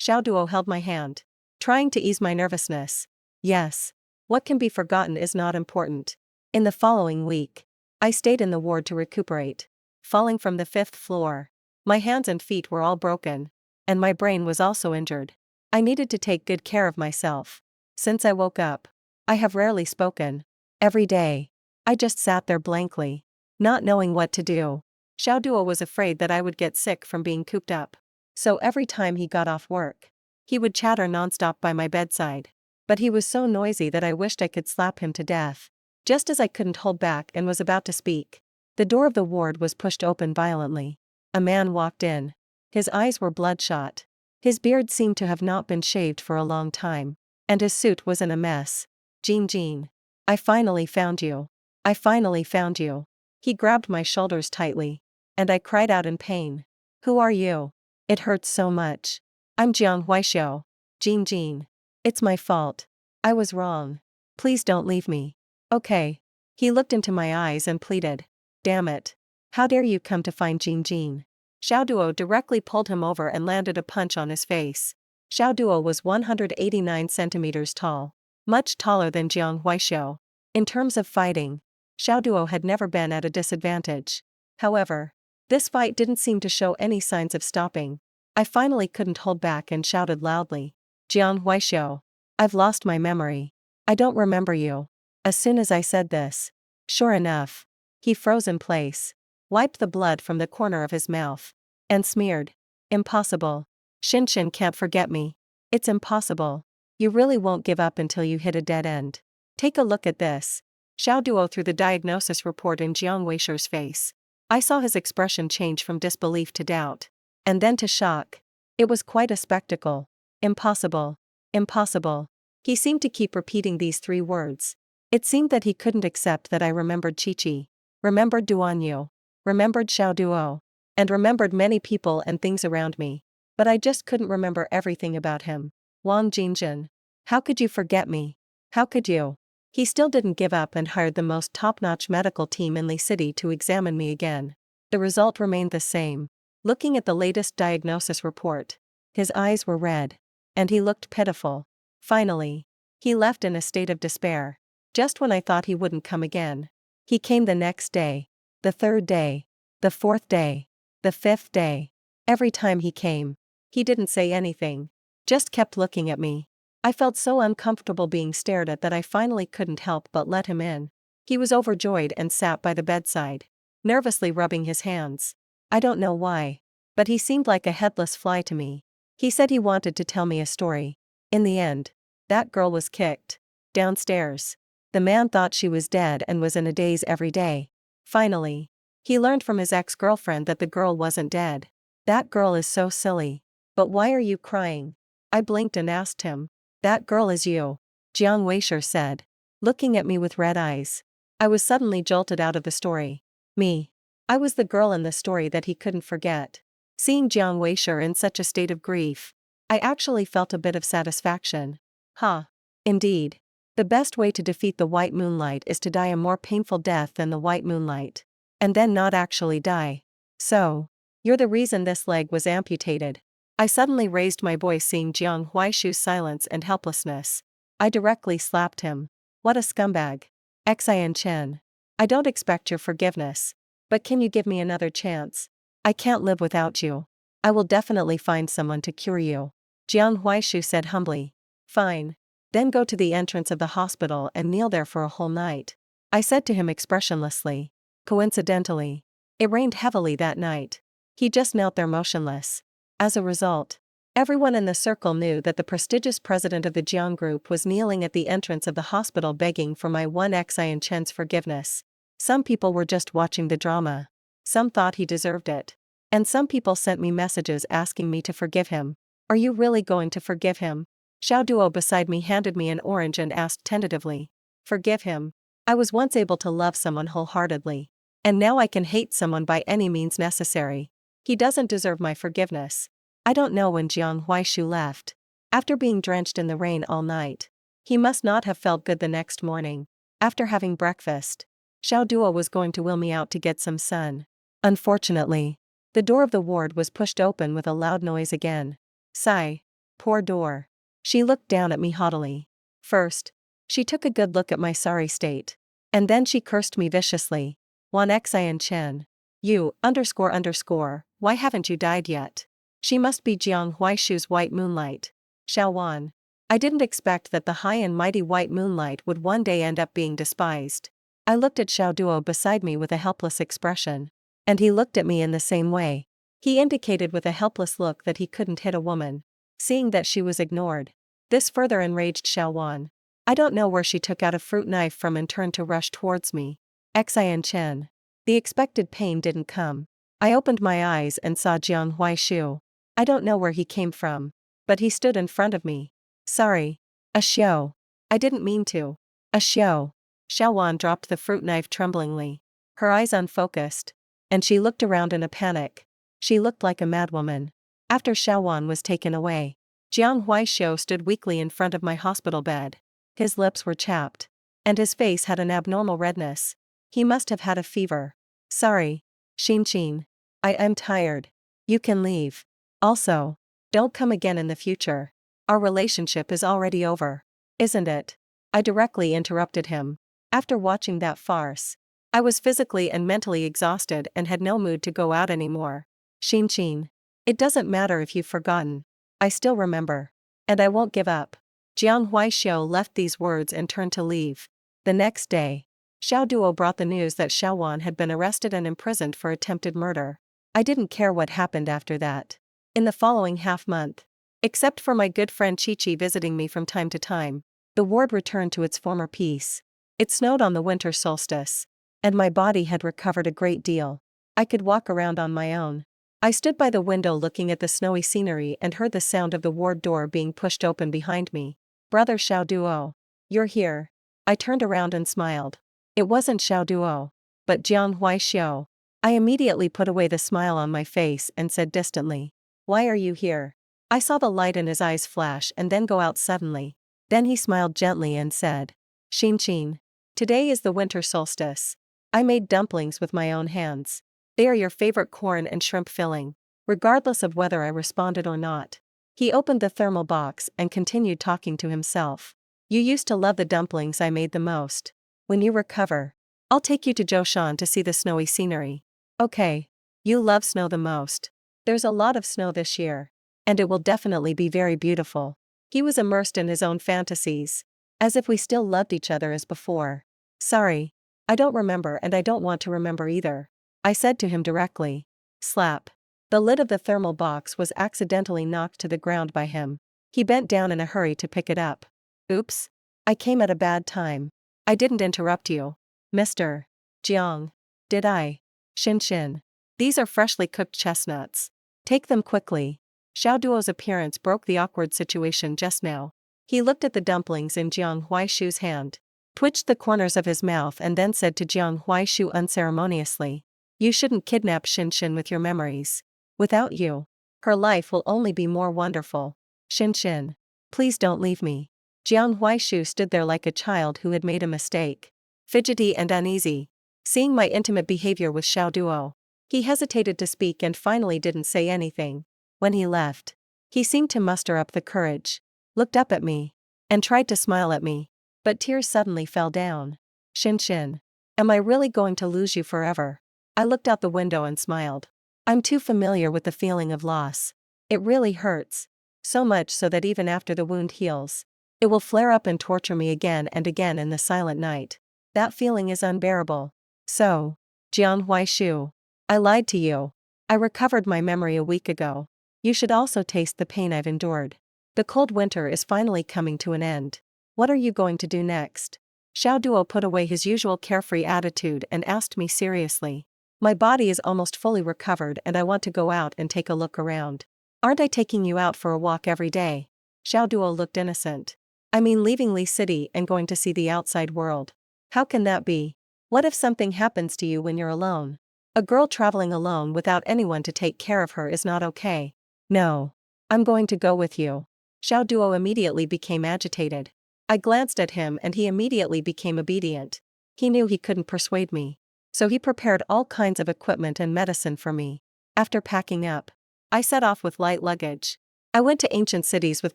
Xiao Duo held my hand, trying to ease my nervousness. Yes. What can be forgotten is not important. In the following week, I stayed in the ward to recuperate, falling from the 5th floor. My hands and feet were all broken, and my brain was also injured. I needed to take good care of myself. Since I woke up, I have rarely spoken. Every day, I just sat there blankly, not knowing what to do. Xiao Duo was afraid that I would get sick from being cooped up. So every time he got off work, he would chatter nonstop by my bedside. But he was so noisy that I wished I could slap him to death. Just as I couldn't hold back and was about to speak, the door of the ward was pushed open violently. A man walked in. His eyes were bloodshot. His beard seemed to have not been shaved for a long time, and his suit was in a mess. Jin. I finally found you. I finally found you. He grabbed my shoulders tightly, and I cried out in pain. Who are you? It hurts so much. I'm Jiang Huaishou. Jin. It's my fault. I was wrong. Please don't leave me. Okay. He looked into my eyes and pleaded. Damn it. How dare you come to find Jin. Xiao Duo directly pulled him over and landed a punch on his face. Xiao Duo was 189 centimeters tall. much taller than Jiang Huaishou. In terms of fighting, Xiao Duo had never been at a disadvantage. However, this fight didn't seem to show any signs of stopping. I finally couldn't hold back and shouted loudly. Jiang Huaishou, I've lost my memory. I don't remember you. As soon as I said this, sure enough, he froze in place, wiped the blood from the corner of his mouth, and smeared. Impossible. Shinshin can't forget me. It's impossible. You really won't give up until you hit a dead end. Take a look at this. Xiao Duo threw the diagnosis report in Jiang Weishou's face. I saw his expression change from disbelief to doubt. And then to shock. It was quite a spectacle. Impossible. Impossible. He seemed to keep repeating these 3 words. It seemed that he couldn't accept that I remembered Chi-Chi, remembered Duan Yu, remembered Xiao Duo, and remembered many people and things around me. But I just couldn't remember everything about him. Wang Jingjin. How could you forget me? How could you? He still didn't give up and hired the most top-notch medical team in Li City to examine me again. The result remained the same. Looking at the latest diagnosis report, his eyes were red, and he looked pitiful. Finally, he left in a state of despair. Just when I thought he wouldn't come again. He came the next day, the 3rd day, the 4th day, the 5th day. Every time he came, he didn't say anything, just kept looking at me. I felt so uncomfortable being stared at that I finally couldn't help but let him in. He was overjoyed and sat by the bedside, nervously rubbing his hands. I don't know why, but he seemed like a headless fly to me. He said he wanted to tell me a story. In the end, that girl was kicked downstairs. The man thought she was dead and was in a daze every day. Finally, he learned from his ex-girlfriend that the girl wasn't dead. That girl is so silly. But why are you crying? I blinked and asked him. That girl is you, Jiang Weishou said, looking at me with red eyes. I was suddenly jolted out of the story. Me. I was the girl in the story that he couldn't forget. Seeing Jiang Weishou in such a state of grief, I actually felt a bit of satisfaction. Huh. Indeed. The best way to defeat the white moonlight is to die a more painful death than the white moonlight. And then not actually die. So, you're the reason this leg was amputated. I suddenly raised my voice seeing Jiang Huaishou's silence and helplessness. I directly slapped him. What a scumbag. Xian Chen. I don't expect your forgiveness. But can you give me another chance? I can't live without you. I will definitely find someone to cure you. Jiang Huaishou said humbly. Fine. Then go to the entrance of the hospital and kneel there for a whole night. I said to him expressionlessly. Coincidentally, it rained heavily that night. He just knelt there motionless. As a result, everyone in the circle knew that the prestigious president of the Jiang group was kneeling at the entrance of the hospital begging for my one Xian Chen's forgiveness. Some people were just watching the drama. Some thought he deserved it. And some people sent me messages asking me to forgive him. Are you really going to forgive him? Xiao Duo beside me handed me an orange and asked tentatively. Forgive him. I was once able to love someone wholeheartedly. And now I can hate someone by any means necessary. He doesn't deserve my forgiveness. I don't know when Jiang Huaishou left. After being drenched in the rain all night, he must not have felt good the next morning. After having breakfast, Xiao Duo was going to wheel me out to get some sun. Unfortunately, the door of the ward was pushed open with a loud noise again. Sigh. Poor door. She looked down at me haughtily. First, she took a good look at my sorry state. And then she cursed me viciously. Wan Xian Chen. You, __, why haven't you died yet? She must be Jiang Huaishou's white moonlight. Xiao Wan. I didn't expect that the high and mighty white moonlight would one day end up being despised. I looked at Xiao Duo beside me with a helpless expression. And he looked at me in the same way. He indicated with a helpless look that he couldn't hit a woman. Seeing that she was ignored, this further enraged Xiao Wan. I don't know where she took out a fruit knife from and turned to rush towards me. Xian Chen. The expected pain didn't come. I opened my eyes and saw Jiang Huaishou. I don't know where he came from, but he stood in front of me. Sorry. A xiao. I didn't mean to. A xiao. Xiao Wan dropped the fruit knife tremblingly. Her eyes unfocused. And she looked around in a panic. She looked like a madwoman. After Xiao Wan was taken away, Jiang Huaishou stood weakly in front of my hospital bed. His lips were chapped. And his face had an abnormal redness. He must have had a fever. Sorry. Xin. I'm tired. You can leave. Also, don't come again in the future. Our relationship is already over. Isn't it? I directly interrupted him. After watching that farce, I was physically and mentally exhausted and had no mood to go out anymore. Shin. It doesn't matter if you've forgotten. I still remember. And I won't give up. Jiang Huaishou left these words and turned to leave. The next day, Xiao Duo brought the news that Xiao Wan had been arrested and imprisoned for attempted murder. I didn't care what happened after that. In the following half-month, except for my good friend Chi-Chi visiting me from time to time, the ward returned to its former peace. It snowed on the winter solstice, and my body had recovered a great deal. I could walk around on my own. I stood by the window looking at the snowy scenery and heard the sound of the ward door being pushed open behind me. Brother Xiao Duo, you're here. I turned around and smiled. It wasn't Xiao Duo, but Jiang Huaishou. I immediately put away the smile on my face and said distantly, "Why are you here?" I saw the light in his eyes flash and then go out suddenly. Then he smiled gently and said, Shin. Today is the winter solstice. I made dumplings with my own hands. They are your favorite corn and shrimp filling, regardless of whether I responded or not. He opened the thermal box and continued talking to himself. You used to love the dumplings I made the most. When you recover, I'll take you to Zhoushan to see the snowy scenery. Okay. You love snow the most. There's a lot of snow this year. And it will definitely be very beautiful. He was immersed in his own fantasies, as if we still loved each other as before. Sorry. I don't remember and I don't want to remember either. I said to him directly. Slap. The lid of the thermal box was accidentally knocked to the ground by him. He bent down in a hurry to pick it up. Oops. I came at a bad time. I didn't interrupt you, Mr. Jiang. Did I? Shin. These are freshly cooked chestnuts. Take them quickly. Xiao Duo's appearance broke the awkward situation just now. He looked at the dumplings in Jiang Huaishou's hand, twitched the corners of his mouth and then said to Jiang Huaishou unceremoniously, You shouldn't kidnap Shin with your memories. Without you, her life will only be more wonderful. Shin. Please don't leave me. Jiang Huaishou stood there like a child who had made a mistake, fidgety and uneasy, seeing my intimate behavior with Xiao Duo. He hesitated to speak and finally didn't say anything. When he left, he seemed to muster up the courage, looked up at me, and tried to smile at me, but tears suddenly fell down. Shin. Am I really going to lose you forever? I looked out the window and smiled. I'm too familiar with the feeling of loss. It really hurts, so much so that even after the wound heals, it will flare up and torture me again and again in the silent night. That feeling is unbearable. So, Jiang Huaishou, I lied to you. I recovered my memory a week ago. You should also taste the pain I've endured. The cold winter is finally coming to an end. What are you going to do next? Xiao Duo put away his usual carefree attitude and asked me seriously. My body is almost fully recovered and I want to go out and take a look around. Aren't I taking you out for a walk every day? Xiao Duo looked innocent. I mean leaving Li City and going to see the outside world. How can that be? What if something happens to you when you're alone? A girl traveling alone without anyone to take care of her is not okay. No. I'm going to go with you. Xiao Duo immediately became agitated. I glanced at him and he immediately became obedient. He knew he couldn't persuade me, so he prepared all kinds of equipment and medicine for me. After packing up, I set off with light luggage. I went to ancient cities with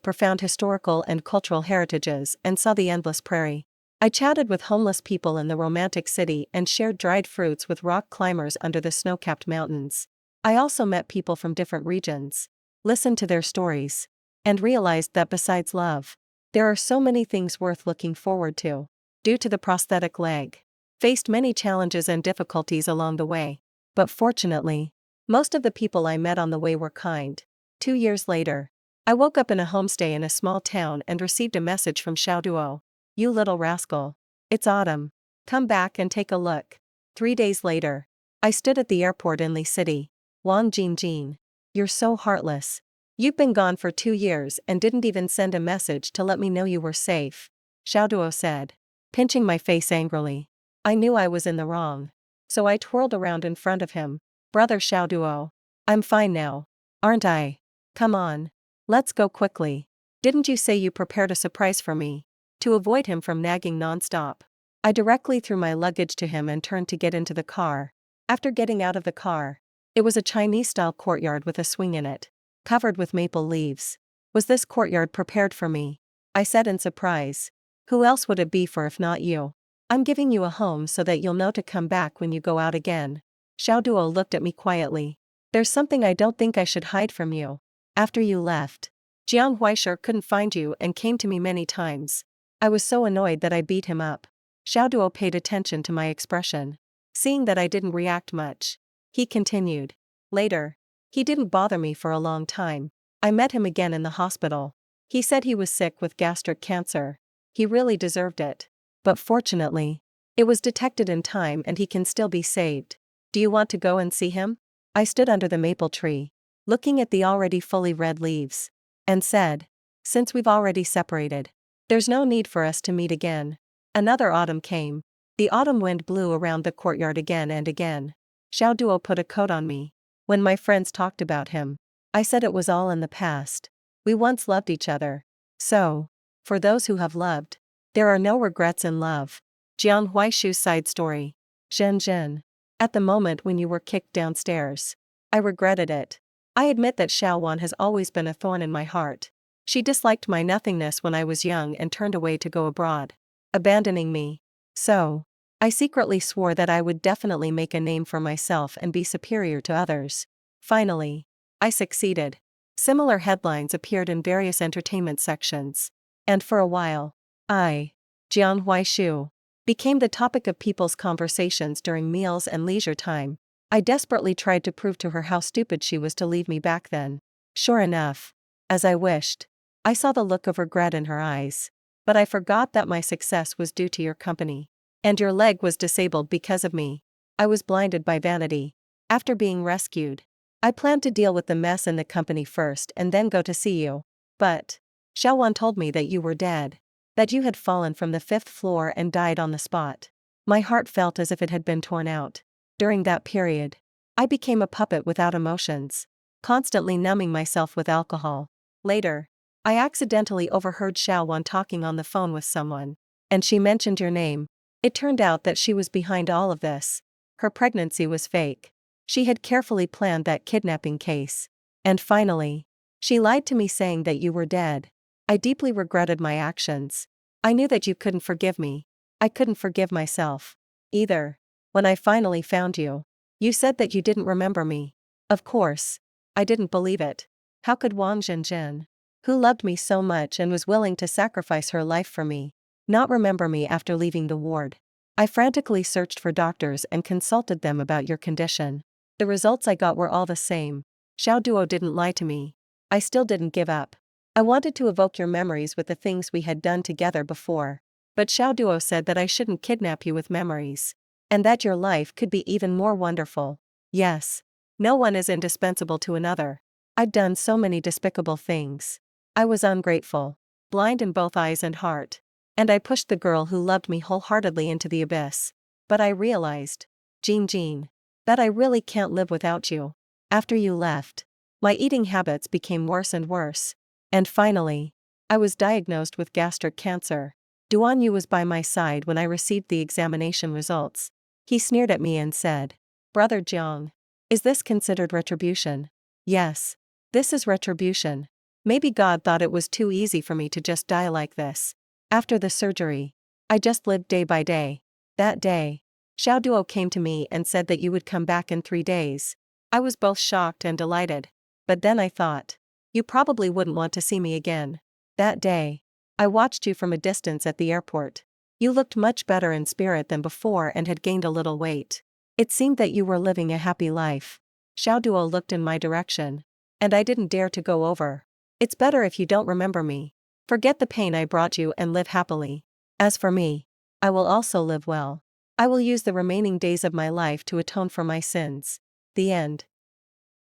profound historical and cultural heritages and saw the endless prairie. I chatted with homeless people in the romantic city and shared dried fruits with rock climbers under the snow-capped mountains. I also met people from different regions, listened to their stories, and realized that besides love, there are so many things worth looking forward to. Due to the prosthetic leg, faced many challenges and difficulties along the way. But fortunately, most of the people I met on the way were kind. 2 years later, I woke up in a homestay in a small town and received a message from Xiao Duo. You little rascal. It's autumn. Come back and take a look. 3 days later, I stood at the airport in Li City. Wang Jingjin. You're so heartless. You've been gone for 2 years and didn't even send a message to let me know you were safe, Xiao Duo said, pinching my face angrily. I knew I was in the wrong, so I twirled around in front of him. Brother Xiao Duo. I'm fine now, aren't I? Come on. Let's go quickly. Didn't you say you prepared a surprise for me? To avoid him from nagging nonstop, I directly threw my luggage to him and turned to get into the car. After getting out of the car, it was a Chinese-style courtyard with a swing in it, covered with maple leaves. Was this courtyard prepared for me? I said in surprise. Who else would it be for if not you? I'm giving you a home so that you'll know to come back when you go out again. Xiao Duo looked at me quietly. There's something I don't think I should hide from you. After you left, Jiang Huaisher couldn't find you and came to me many times. I was so annoyed that I beat him up. Xiao Duo paid attention to my expression. Seeing that I didn't react much, he continued. Later, he didn't bother me for a long time. I met him again in the hospital. He said he was sick with gastric cancer. He really deserved it. But fortunately, it was detected in time and he can still be saved. Do you want to go and see him? I stood under the maple tree, looking at the already fully red leaves, and said, since we've already separated, there's no need for us to meet again. Another autumn came. The autumn wind blew around the courtyard again and again. Xiao Duo put a coat on me. When my friends talked about him, I said it was all in the past. We once loved each other. So, for those who have loved, there are no regrets in love. Jiang Huaishu's side story. Zhen. At the moment when you were kicked downstairs, I regretted it. I admit that Xiao Wan has always been a thorn in my heart. She disliked my nothingness when I was young and turned away to go abroad, abandoning me. So, I secretly swore that I would definitely make a name for myself and be superior to others. Finally, I succeeded. Similar headlines appeared in various entertainment sections. And for a while, Jiang Huaishu, became the topic of people's conversations during meals and leisure time. I desperately tried to prove to her how stupid she was to leave me back then. Sure enough, as I wished, I saw the look of regret in her eyes. But I forgot that my success was due to your company. And your leg was disabled because of me. I was blinded by vanity. After being rescued, I planned to deal with the mess in the company first and then go to see you. But Xiao Wan told me that you were dead. That you had fallen from the 5th floor and died on the spot. My heart felt as if it had been torn out. During that period, I became a puppet without emotions, constantly numbing myself with alcohol. Later, I accidentally overheard Xiao Wan talking on the phone with someone, and she mentioned your name. It turned out that she was behind all of this. Her pregnancy was fake. She had carefully planned that kidnapping case. And finally, she lied to me saying that you were dead. I deeply regretted my actions. I knew that you couldn't forgive me. I couldn't forgive myself either. When I finally found you, you said that you didn't remember me. Of course, I didn't believe it. How could Wang Zhenjin, who loved me so much and was willing to sacrifice her life for me, not remember me after leaving the ward? I frantically searched for doctors and consulted them about your condition. The results I got were all the same. Xiao Duo didn't lie to me. I still didn't give up. I wanted to evoke your memories with the things we had done together before. But Xiao Duo said that I shouldn't kidnap you with memories. And that your life could be even more wonderful. Yes. No one is indispensable to another. I'd done so many despicable things. I was ungrateful, blind in both eyes and heart. And I pushed the girl who loved me wholeheartedly into the abyss. But I realized, Jean, that I really can't live without you. After you left, my eating habits became worse and worse. And finally, I was diagnosed with gastric cancer. Duan Yu was by my side when I received the examination results. He sneered at me and said, Brother Jiang, is this considered retribution? Yes, this is retribution. Maybe God thought it was too easy for me to just die like this. After the surgery, I just lived day by day. That day, Xiao Duo came to me and said that you would come back in 3 days. I was both shocked and delighted. But then I thought, you probably wouldn't want to see me again. That day, I watched you from a distance at the airport. You looked much better in spirit than before and had gained a little weight. It seemed that you were living a happy life. Xiao Duo looked in my direction. And I didn't dare to go over. It's better if you don't remember me. Forget the pain I brought you and live happily. As for me, I will also live well. I will use the remaining days of my life to atone for my sins. The end.